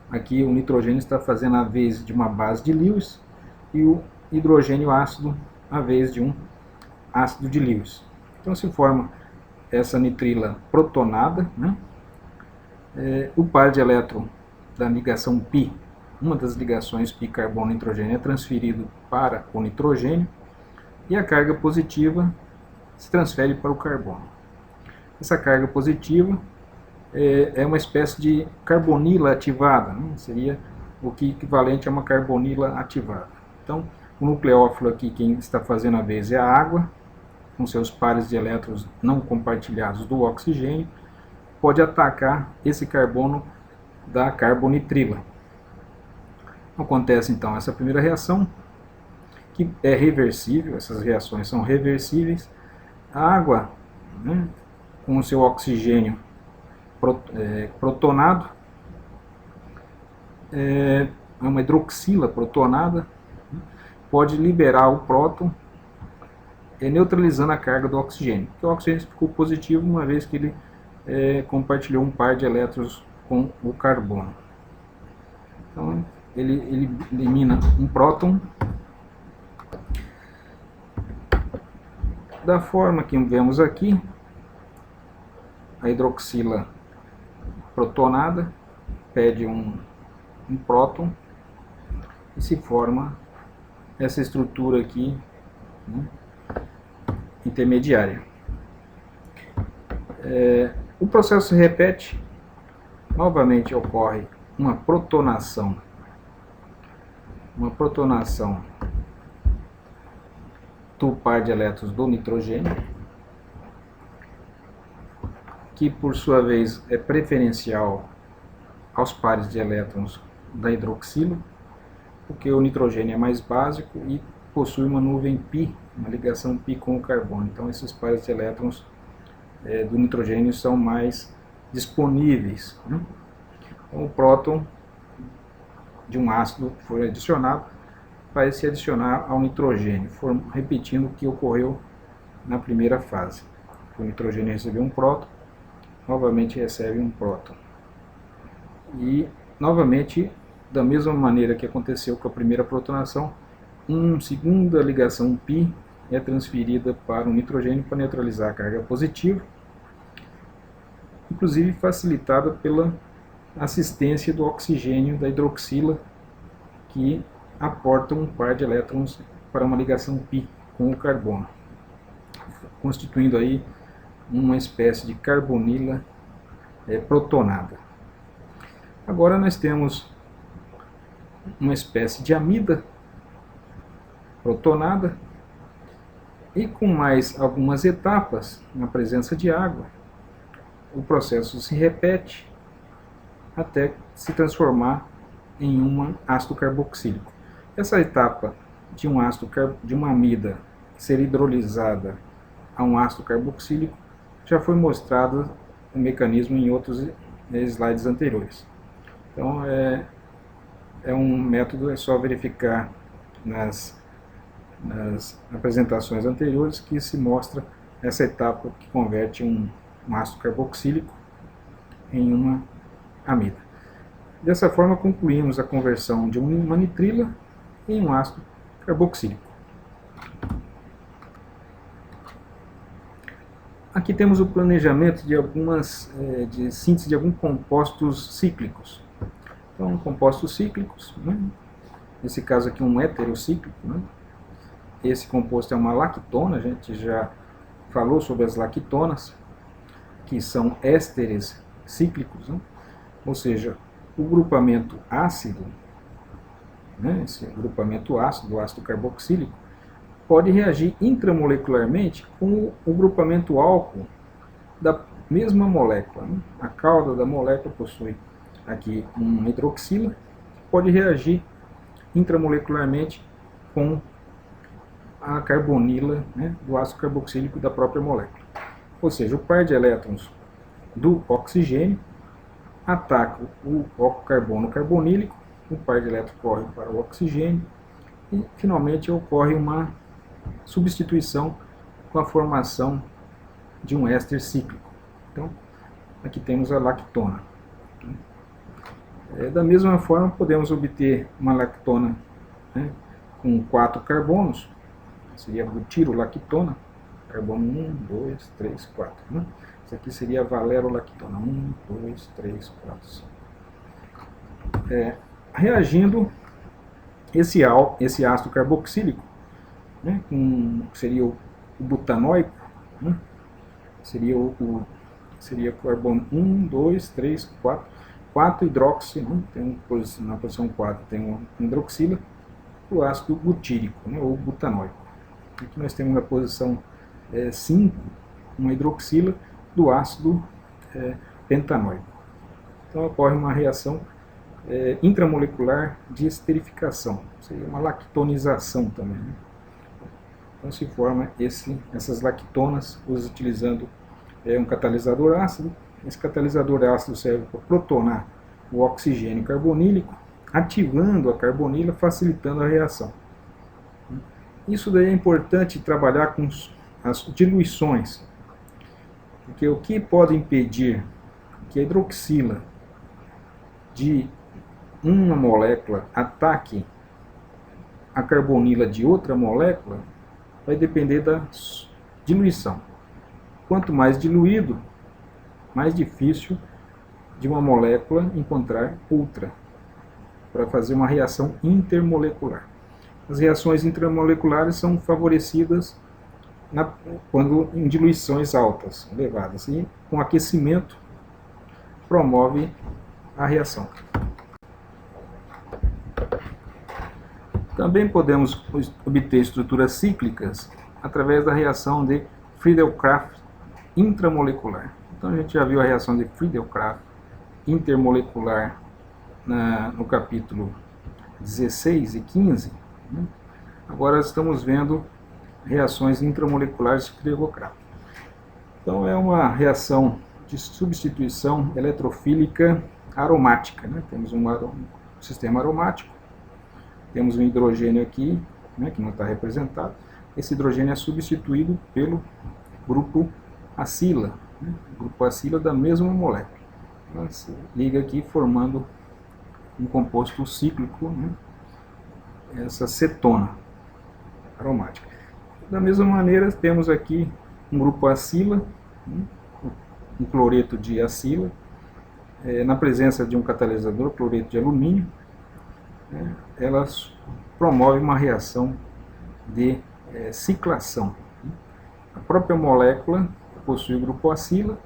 aqui o nitrogênio está fazendo a vez de uma base de Lewis e o hidrogênio ácido a vez de um ácido de Lewis. Então se forma essa nitrila protonada, né? O par de elétron da ligação π, uma das ligações π carbono-nitrogênio é transferido para o nitrogênio e a carga positiva se transfere para o carbono. Essa carga positiva é uma espécie de carbonila ativada, né? Seria o que equivalente a uma carbonila ativada. Então, o nucleófilo aqui, quem está fazendo a vez é a água, com seus pares de elétrons não compartilhados do oxigênio, pode atacar esse carbono da carbonitrila. Acontece então essa primeira reação, que é reversível, essas reações são reversíveis. A água, né, com o seu oxigênio protonado, é uma hidroxila protonada, pode liberar o próton, neutralizando a carga do oxigênio. Porque o oxigênio ficou positivo uma vez que ele compartilhou um par de elétrons com o carbono. Então ele elimina um próton da forma que vemos aqui. A hidroxila protonada pede um próton e se forma essa estrutura aqui, né, intermediária. O processo se repete, novamente ocorre uma protonação do par de elétrons do nitrogênio, que por sua vez é preferencial aos pares de elétrons da hidroxila, porque o nitrogênio é mais básico e possui uma nuvem π, uma ligação π com o carbono. Então esses pares de elétrons do nitrogênio são mais disponíveis, né? Então, o próton de um ácido foi adicionado, vai se adicionar ao nitrogênio, repetindo o que ocorreu na primeira fase. O nitrogênio recebeu um próton, novamente recebe um próton. E, novamente, da mesma maneira que aconteceu com a primeira protonação, uma segunda ligação π é transferida para o nitrogênio para neutralizar a carga positiva, inclusive facilitada pela assistência do oxigênio da hidroxila, que aporta um par de elétrons para uma ligação π com o carbono, constituindo aí uma espécie de carbonila protonada. Agora nós temos uma espécie de amida protonada e com mais algumas etapas na presença de água, o processo se repete até se transformar em um ácido carboxílico. Essa etapa de uma amida ser hidrolisada a um ácido carboxílico já foi mostrado o mecanismo em outros slides anteriores. Então é um método, é só verificar nas apresentações anteriores que se mostra essa etapa que converte um ácido carboxílico em uma amida. Dessa forma concluímos a conversão de uma nitrila em um ácido carboxílico. Aqui temos o planejamento de síntese de alguns compostos cíclicos. Então, compostos cíclicos, né? Nesse caso aqui um heterocíclico, né? Esse composto é uma lactona, a gente já falou sobre as lactonas, que são ésteres cíclicos, né? Ou seja, o grupamento ácido, né? Esse grupamento ácido, o ácido carboxílico, pode reagir intramolecularmente com o grupamento álcool da mesma molécula, né? A cauda da molécula possui aqui uma hidroxila, que pode reagir intramolecularmente com a carbonila, né, do ácido carboxílico da própria molécula. Ou seja, o par de elétrons do oxigênio ataca o carbono carbonílico, o par de elétrons corre para o oxigênio e finalmente ocorre uma substituição com a formação de um éster cíclico. Então, aqui temos a lactona. Da mesma forma, podemos obter uma lactona, né, com 4 carbonos, seria butirolactona, carbono 1, 2, 3, 4. Né? Isso aqui seria a valerolactona, 1, 2, 3, 4, 5. Reagindo esse ácido carboxílico, né, seria o butanóico, né, seria o carbono 1, 2, 3, 4 hidróxido, né, na posição 4 tem uma hidroxila, o ácido butírico, né, ou butanóico. Aqui nós temos na posição 5 uma hidroxila do ácido pentanóico. Então ocorre uma reação intramolecular de esterificação, seria uma lactonização também, né? Então se forma essas lactonas utilizando um catalisador ácido. Esse catalisador ácido serve para protonar o oxigênio carbonílico, ativando a carbonila, facilitando a reação. Isso daí é importante trabalhar com as diluições, porque o que pode impedir que a hidroxila de uma molécula ataque a carbonila de outra molécula vai depender da diluição. Quanto mais diluído, mais difícil de uma molécula encontrar outra para fazer uma reação intermolecular. As reações intermoleculares são favorecidas quando em diluições altas, elevadas, e com aquecimento promove a reação. Também podemos obter estruturas cíclicas através da reação de Friedel-Crafts intramolecular. Então a gente já viu a reação de Friedel-Crafts intermolecular no capítulo 16 e 15. Né? Agora estamos vendo reações intramoleculares de Friedel-Crafts. Então é uma reação de substituição eletrofílica aromática. Né? Temos um sistema aromático, temos um hidrogênio aqui, né, que não está representado. Esse hidrogênio é substituído pelo grupo acila, né? O grupo acila da mesma molécula. Ela se liga aqui formando um composto cíclico, né? Essa cetona. aromática. Da mesma maneira, temos aqui um grupo acila, um cloreto de acila, na presença de um catalisador, cloreto de alumínio, elas promovem uma reação de ciclação. A própria molécula possui o grupo acila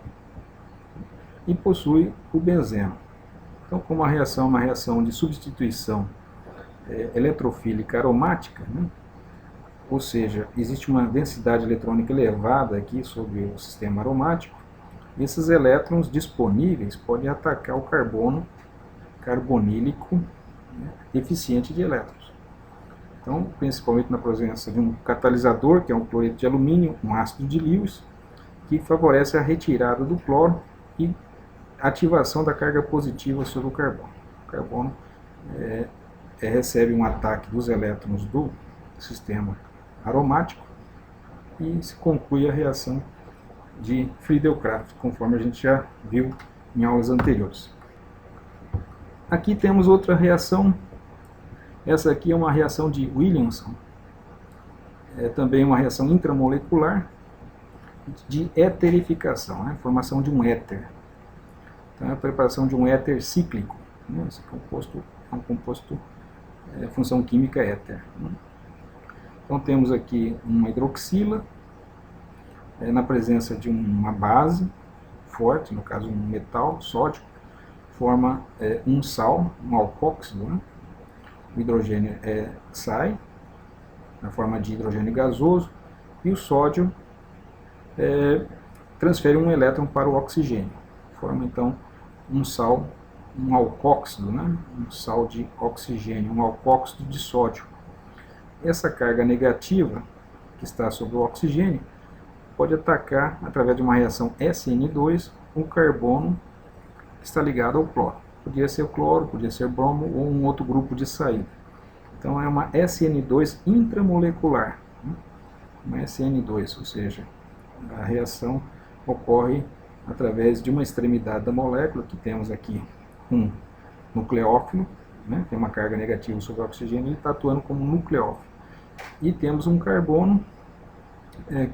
e possui o benzeno. Então, como a reação é uma reação de substituição eletrofílica aromática, ou seja, existe uma densidade eletrônica elevada aqui sobre o sistema aromático, esses elétrons disponíveis podem atacar o carbono carbonílico deficiente de elétrons. Então, principalmente na presença de um catalisador, que é um cloreto de alumínio, um ácido de Lewis, que favorece a retirada do cloro e ativação da carga positiva sobre o carbono. O carbono recebe um ataque dos elétrons do sistema aromático e se conclui a reação de Friedel-Crafts, conforme a gente já viu em aulas anteriores. Aqui temos outra reação. Essa aqui é uma reação de Williamson, também uma reação intramolecular de eterificação, formação de um éter. Então, é a preparação de um éter cíclico. Esse composto é um composto função química éter. Então temos aqui uma hidroxila, na presença de uma base forte, no caso um metal, sódio, forma um sal, um alcóxido, o hidrogênio sai na forma de hidrogênio gasoso e o sódio transfere um elétron para o oxigênio, forma então um sal, um alcóxido, um sal de oxigênio, um alcóxido de sódio. Essa carga negativa que está sobre o oxigênio pode atacar, através de uma reação SN2, o carbono que está ligado ao cloro. Podia ser o cloro, podia ser bromo ou um outro grupo de saída. Então é uma SN2 intramolecular. Uma SN2, ou seja, a reação ocorre através de uma extremidade da molécula, que temos aqui um nucleófilo, tem uma carga negativa sobre o oxigênio, ele está atuando como nucleófilo. E temos um carbono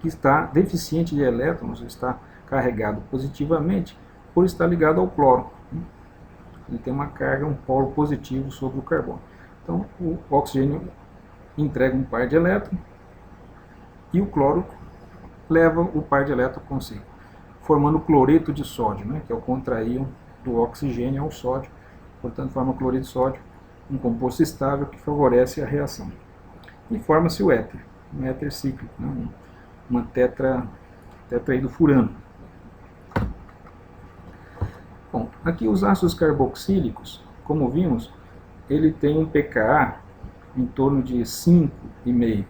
que está deficiente de elétrons, está carregado positivamente por estar ligado ao cloro. Ele tem uma carga, um polo positivo sobre o carbono. Então o oxigênio entrega um par de elétrons e o cloro leva o par de elétrons consigo, formando cloreto de sódio, que é o contraíon do oxigênio ao sódio. Portanto, forma cloreto de sódio, um composto estável que favorece a reação. E forma-se o éter, um éter cíclico, uma tetraído furano. Bom, aqui os ácidos carboxílicos, como vimos, ele tem um pKa em torno de 5,5.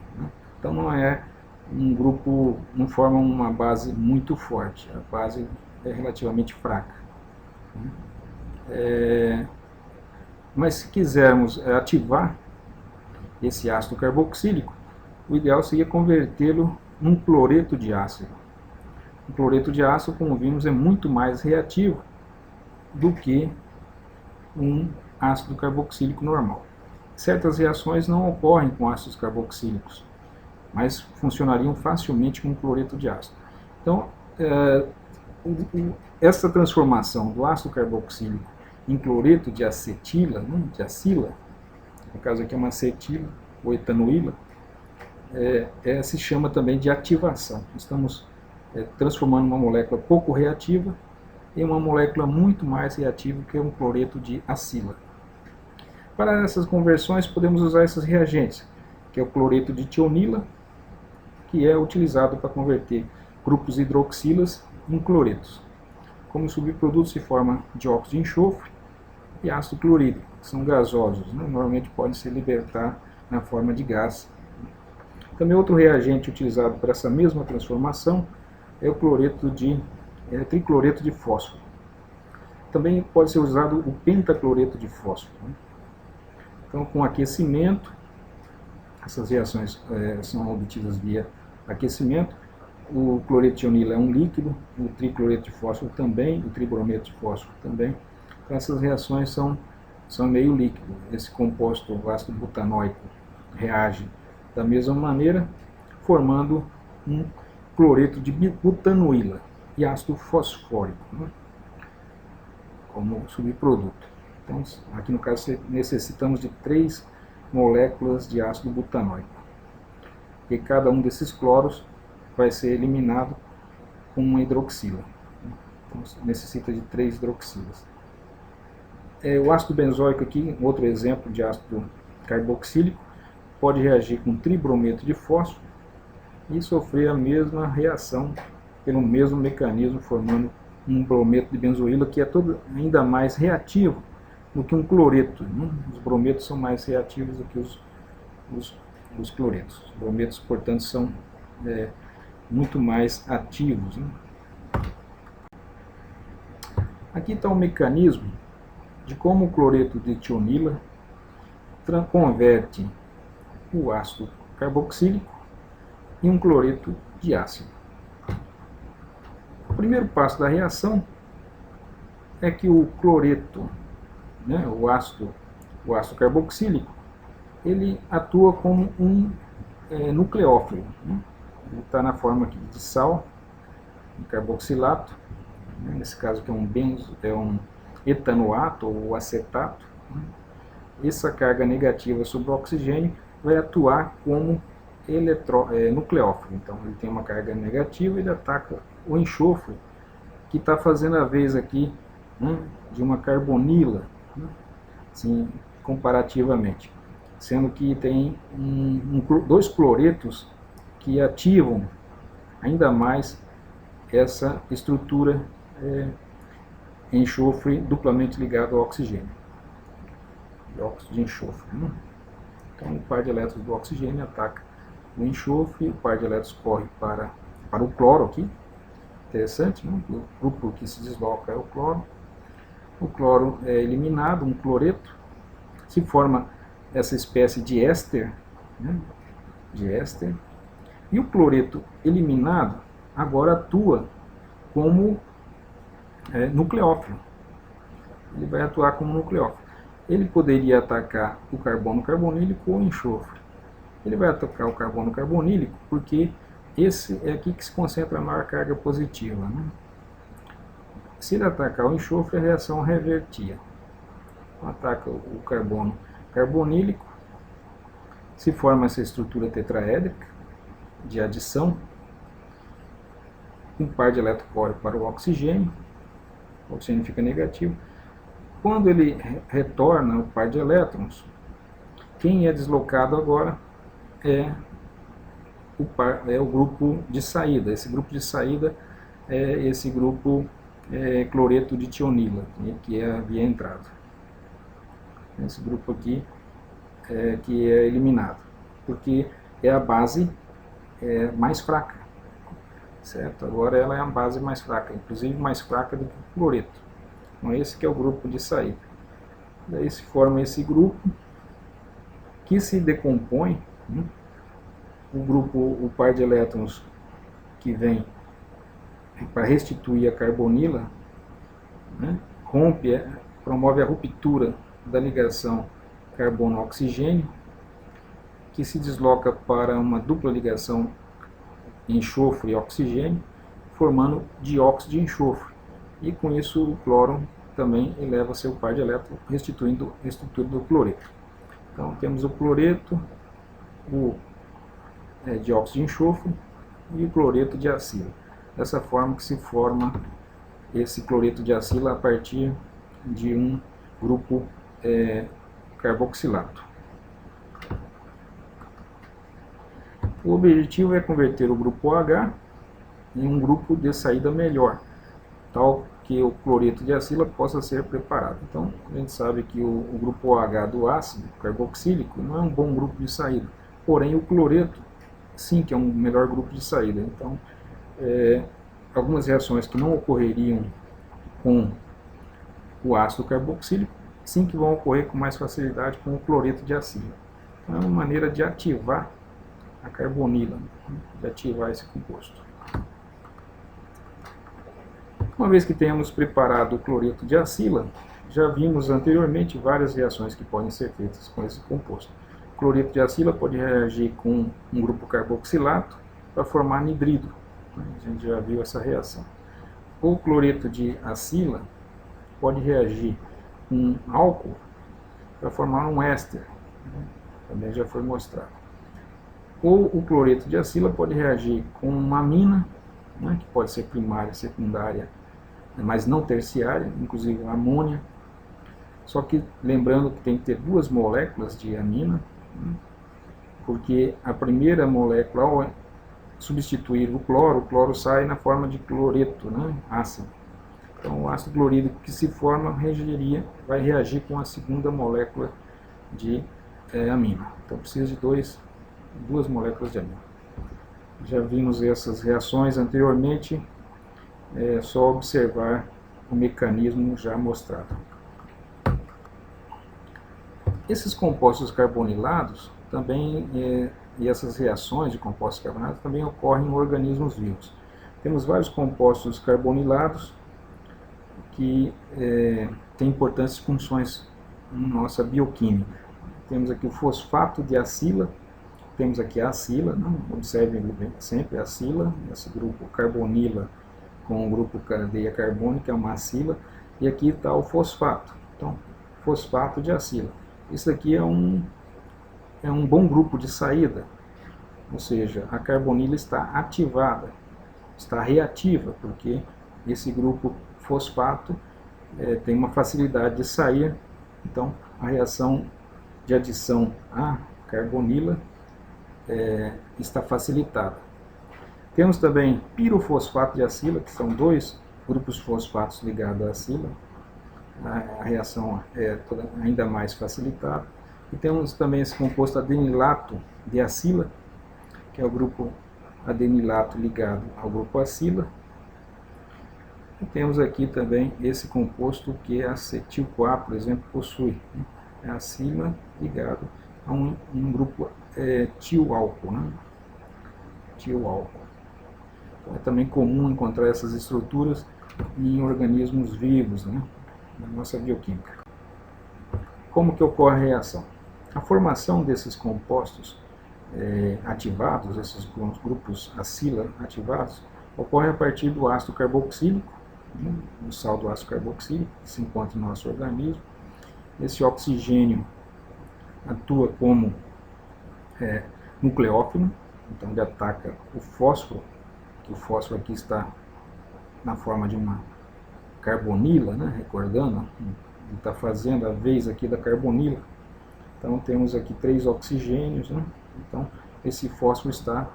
Então não é um grupo, não forma uma base muito forte, a base é relativamente fraca. Mas se quisermos ativar esse ácido carboxílico, o ideal seria convertê-lo num cloreto de ácido. O cloreto de ácido, como vimos, é muito mais reativo do que um ácido carboxílico normal. Certas reações não ocorrem com ácidos carboxílicos, mas funcionariam facilmente com cloreto de ácido. Então, essa transformação do ácido carboxílico em cloreto de acetila, de acila, no caso aqui é uma acetila ou etanoíla, se chama também de ativação. Estamos transformando uma molécula pouco reativa em uma molécula muito mais reativa que um cloreto de acila. Para essas conversões podemos usar esses reagentes, que é o cloreto de tionila, que é utilizado para converter grupos hidroxilas em cloretos. Como subproduto se forma dióxido de enxofre e ácido clorídrico, que são gasosos, normalmente podem se libertar na forma de gás. Também outro reagente utilizado para essa mesma transformação é o tricloreto de fósforo. Também pode ser usado o pentacloreto de fósforo. Então, com aquecimento, essas reações são obtidas via aquecimento. O cloreto de tionila é um líquido, o tricloreto de fósforo também, o tribrometo de fósforo também. Então, essas reações são meio líquido. Esse composto, o ácido butanóico, reage da mesma maneira, formando um cloreto de butanoíla e ácido fosfórico, né, como subproduto. Então, aqui no caso, necessitamos de 3 moléculas de ácido butanóico. E cada um desses cloros vai ser eliminado com uma hidroxila. Então, necessita de 3 hidroxilas. O ácido benzoico aqui, outro exemplo de ácido carboxílico, pode reagir com tribrometo de fósforo e sofrer a mesma reação pelo mesmo mecanismo, formando um brometo de benzoíla que é ainda mais reativo do que um cloreto. Os brometos são mais reativos do que os cloretos. Os brometos, portanto, são muito mais ativos. Aqui está o mecanismo de como o cloreto de tionila converte o ácido carboxílico em um cloreto de ácido. O primeiro passo da reação é que o cloreto, né, o ácido carboxílico, ele atua como um nucleófilo. Né? Ele está na forma aqui de sal, um carboxilato, né? Nesse caso aqui é um etanoato ou acetato. Né? Essa carga negativa sobre o oxigênio vai atuar como nucleófilo. Então ele tem uma carga negativa, ele ataca o enxofre, que está fazendo a vez aqui, né, de uma carbonila, né, assim, comparativamente, sendo que tem 2 cloretos que ativam ainda mais essa estrutura enxofre duplamente ligado ao oxigênio, dióxido de enxofre. Né? Então o par de elétrons do oxigênio ataca o enxofre, o par de elétrons corre para o cloro aqui. Interessante, né? O grupo que se desloca é o cloro. O cloro é eliminado, um cloreto, se forma essa espécie de éster, né? E o cloreto eliminado agora atua como nucleófilo. Ele vai atuar como nucleófilo. Ele poderia atacar o carbono carbonílico ou o enxofre. Ele vai atacar o carbono carbonílico porque esse é aqui que se concentra a maior carga positiva. Né? Se ele atacar o enxofre, a reação revertia. Então, ataca o carbono carbonílico, se forma essa estrutura tetraédrica de adição, um par de elétrons corre para o oxigênio fica negativo. Quando ele retorna o par de elétrons, quem é deslocado agora é o grupo de saída. Esse grupo de saída é esse grupo cloreto de tionila, que havia entrado. Esse grupo aqui que é eliminado, porque é a base mais fraca, certo? Agora ela é a base mais fraca, inclusive mais fraca do que o cloreto. Então esse que é o grupo de saída. Daí se forma esse grupo que se decompõe, né? O par de elétrons que vem para restituir a carbonila, né? Promove a ruptura da ligação carbono-oxigênio, que se desloca para uma dupla ligação enxofre e oxigênio, formando dióxido de enxofre. E com isso o cloro também eleva seu par de elétrons, restituindo a estrutura do cloreto. Então temos o cloreto, o dióxido de enxofre e o cloreto de acila. Dessa forma que se forma esse cloreto de acila a partir de um grupo carboxilato. O objetivo é converter o grupo OH em um grupo de saída melhor, tal que o cloreto de acila possa ser preparado. Então, a gente sabe que o grupo OH do ácido carboxílico não é um bom grupo de saída, porém o cloreto, sim, que é um melhor grupo de saída. Então, algumas reações que não ocorreriam com o ácido carboxílico, sim que vão ocorrer com mais facilidade com o cloreto de acila. Então, é uma maneira de ativar a carbonila, de ativar esse composto. Uma vez que tenhamos preparado o cloreto de acila, já vimos anteriormente várias reações que podem ser feitas com esse composto. cloreto de acila pode reagir com um grupo carboxilato para formar anidrido. A gente já viu essa reação. O cloreto de acila pode reagir com álcool para formar um éster. Também já foi mostrado. Ou o cloreto de acila pode reagir com uma amina, que pode ser primária, secundária, mas não terciária, inclusive a amônia. Só que lembrando que tem que ter duas moléculas de amina, porque a primeira molécula, ao substituir o cloro sai na forma de cloreto, ácido. Então o ácido clorídrico que se forma vai reagir com a segunda molécula de amina. Então precisa de duas moléculas de amina. Já vimos essas reações anteriormente, é só observar o mecanismo já mostrado. Esses compostos carbonilados também, e essas reações de compostos carbonilados também ocorrem em organismos vivos. Temos vários compostos carbonilados que têm importantes funções na nossa bioquímica. Temos aqui o fosfato de acila, temos aqui a acila, observem sempre a acila, esse grupo carbonila com o grupo cadeia carbônica é uma acila, e aqui está o fosfato, então fosfato de acila. Isso aqui é um bom grupo de saída, ou seja, a carbonila está ativada, está reativa, porque esse grupo fosfato tem uma facilidade de sair, então a reação de adição à carbonila está facilitada. Temos também pirofosfato de acila, que são dois grupos fosfatos ligados à acila, a reação é ainda mais facilitada. E temos também esse composto adenilato de acila, que é o grupo adenilato ligado ao grupo acila. E temos aqui também esse composto que a acetil-CoA, por exemplo, possui. É acila ligado a um grupo tioálcool. Tioálcool. Então, é também comum encontrar essas estruturas em organismos vivos, na nossa bioquímica. Como que ocorre a reação? A formação desses compostos ativados, esses grupos acila ativados, ocorre a partir do ácido carboxílico, o sal do ácido carboxílico, que se encontra no nosso organismo. Esse oxigênio atua como nucleófilo, então ele ataca o fósforo, que o fósforo aqui está na forma de uma carbonila, recordando, ele está fazendo a vez aqui da carbonila. Então temos aqui 3 oxigênios, então esse fósforo está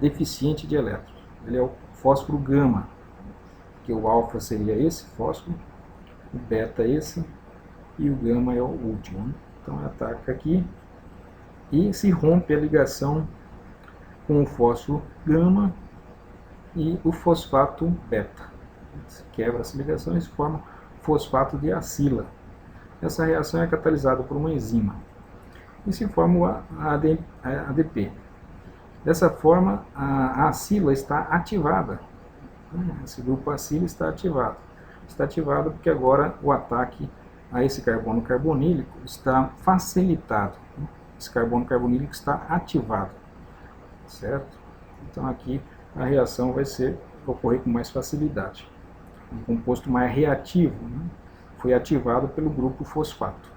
deficiente de elétrons. Ele é o fósforo gama, que o alfa seria esse fósforo, o beta esse, e o gama é o último. Então ataca aqui e se rompe a ligação com o fósforo gama e o fosfato beta. Se quebra essa ligação e se forma fosfato de acila. Essa reação é catalisada por uma enzima e se forma o ADP. Dessa forma, a acila está ativada. Esse grupo acila está ativado. Está ativado porque agora o ataque a esse carbono carbonílico está facilitado. Esse carbono carbonílico está ativado, certo? Então aqui a reação vai ocorrer com mais facilidade. Um composto mais reativo, foi ativado pelo grupo fosfato.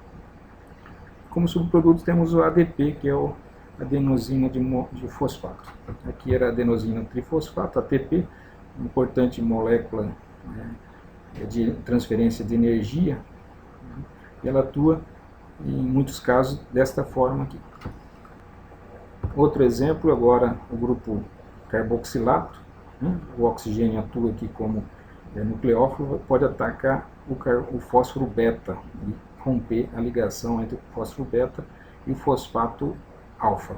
Como subproduto temos o ADP, que é o adenosina de fosfato. Aqui era adenosina trifosfato, ATP, importante molécula de transferência de energia, e ela atua em muitos casos desta forma aqui. Outro exemplo agora, o grupo carboxilato, o oxigênio atua aqui como nucleófilo, pode atacar o fósforo beta e romper a ligação entre o fósforo beta e o fosfato alfa.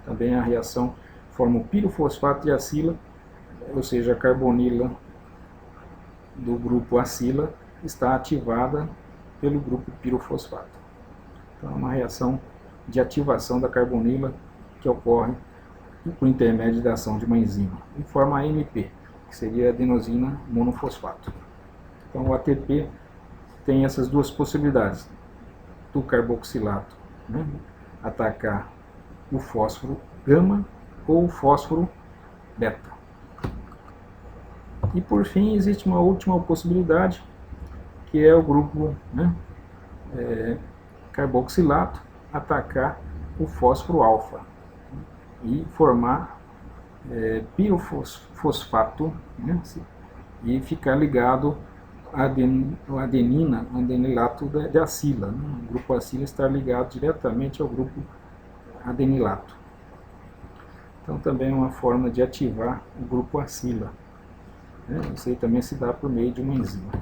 Também a reação forma o pirofosfato de acila, ou seja, a carbonila do grupo acila está ativada pelo grupo pirofosfato. Então é uma reação de ativação da carbonila que ocorre por intermédio da ação de uma enzima, e forma AMP, que seria adenosina monofosfato. Então o ATP tem essas duas possibilidades, do carboxilato atacar o fósforo gama ou o fósforo beta. E por fim, existe uma última possibilidade, que é o grupo, né, carboxilato atacar o fósforo alfa e formar pirofosfato, né, e ficar ligado à adenina, adenilato de acila. Né? O grupo acila está ligado diretamente ao grupo adenilato. Então também é uma forma de ativar o grupo acila. Né? Isso aí também se dá por meio de uma enzima.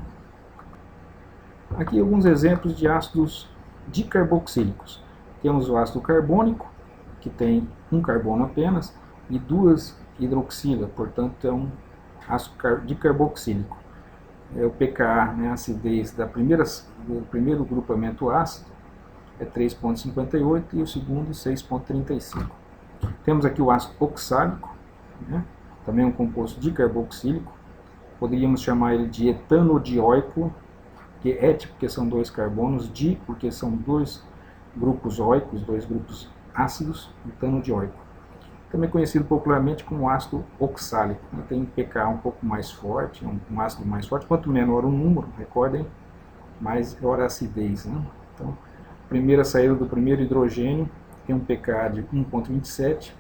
Aqui alguns exemplos de ácidos dicarboxílicos. Temos o ácido carbônico, que tem um carbono apenas, e duas hidroxila, portanto é um ácido dicarboxílico. O pKa, né, a acidez do primeiro grupamento ácido, é 3,58 e o segundo 6,35. Temos aqui o ácido oxálico, né, também um composto dicarboxílico. Poderíamos chamar ele de etanodioico, que é et porque são dois carbonos, di porque são dois grupos óicos, dois grupos ácidos, etanodioico. Também conhecido popularmente como ácido oxálico. Tem um pKa um pouco mais forte, um ácido mais forte. Quanto menor o número, recordem, maior a acidez. Né? Então, a primeira saída do primeiro hidrogênio tem um pKa de 1,27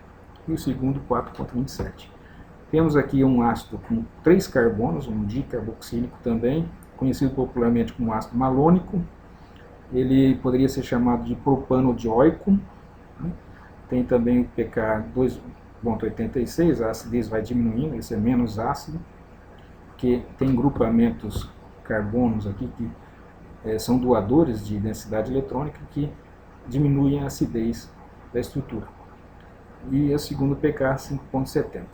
e o segundo 4,27. Temos aqui um ácido com 3 carbonos, um dicarboxílico também, conhecido popularmente como ácido malônico. Ele poderia ser chamado de propanodioico. Né? Tem também o pKa 2,86, a acidez vai diminuindo, esse é menos ácido, que tem grupamentos carbonos aqui que são doadores de densidade eletrônica que diminuem a acidez da estrutura. E o segundo pKa 5,70.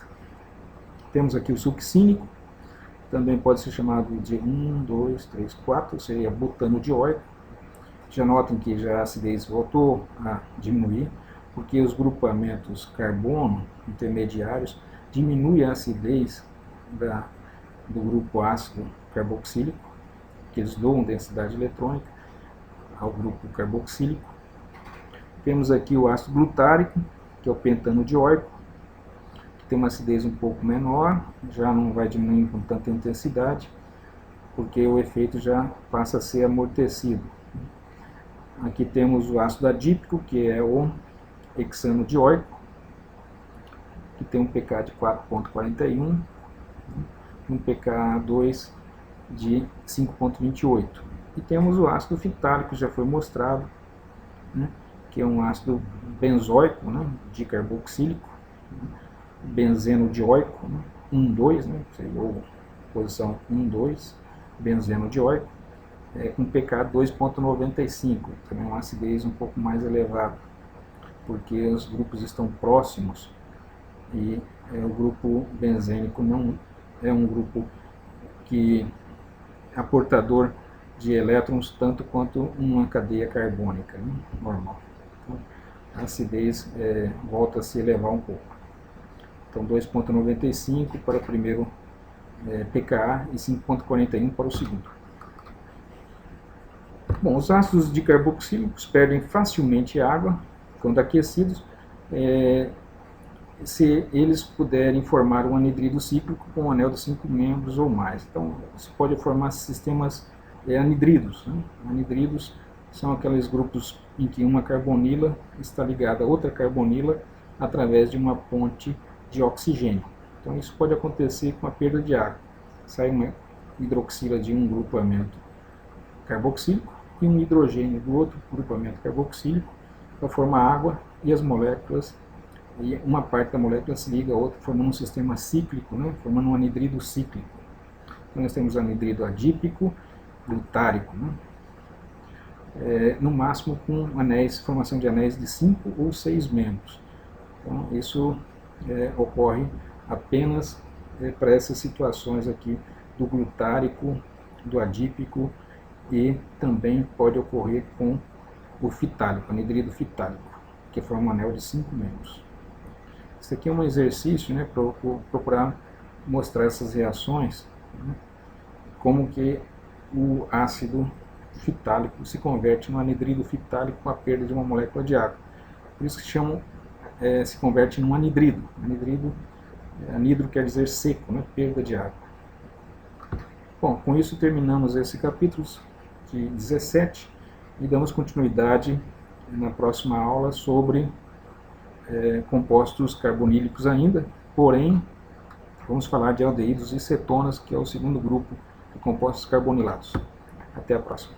Temos aqui o succínico, também pode ser chamado de 1, 2, 3, 4, seria butanodioico. Já notem que já a acidez voltou a diminuir, porque os grupamentos carbono intermediários diminuem a acidez do grupo ácido carboxílico, que eles doam densidade eletrônica ao grupo carboxílico. Temos aqui o ácido glutárico, que é o pentanodioico, que tem uma acidez um pouco menor, já não vai diminuindo com tanta intensidade, porque o efeito já passa a ser amortecido. Aqui temos o ácido adípico, que é o hexanodioico, que tem um pK de 4,41 e um pKa2 de 5,28. E temos o ácido fitálico, que já foi mostrado, né, que é um ácido benzoico, né, dicarboxílico, benzenodioico, né, 1,2, né, seria a posição 1,2, benzenodioico, com pK 2,95, também uma acidez um pouco mais elevada, porque os grupos estão próximos e o grupo benzênico não é um grupo que é portador de elétrons tanto quanto uma cadeia carbônica, né, normal. Então, a acidez volta a se elevar um pouco. Então 2,95 para o primeiro pKa e 5,41 para o segundo. Bom, os ácidos dicarboxílicos perdem facilmente água quando aquecidos, se eles puderem formar um anidrido cíclico com um anel de 5 membros ou mais. Então, se pode formar sistemas anidridos. Né? Anidridos são aqueles grupos em que uma carbonila está ligada a outra carbonila através de uma ponte de oxigênio. Então, isso pode acontecer com a perda de água. Sai uma hidroxila de um grupamento carboxílico e um hidrogênio do outro grupamento carboxílico para formar água, e as moléculas, e uma parte da molécula se liga a outra, formando um sistema cíclico, né, formando um anidrido cíclico. Então nós temos anidrido adípico, glutárico, né, no máximo com formação de anéis de 5 ou 6 membros. Então isso ocorre apenas para essas situações aqui do glutárico, do adípico, e também pode ocorrer com o fitálico, anidrido fitálico, que forma um anel de 5 membros. Isso aqui é um exercício, né, para procurar mostrar essas reações, né, como que o ácido fitálico se converte no anidrido fitálico com a perda de uma molécula de água. Por isso que chamam, se converte num anidrido. Anidro quer dizer seco, né? Perda de água. Bom, com isso terminamos esse capítulo de 17 e damos continuidade na próxima aula sobre compostos carbonílicos ainda, porém vamos falar de aldeídos e cetonas, que é o segundo grupo de compostos carbonilados. Até a próxima.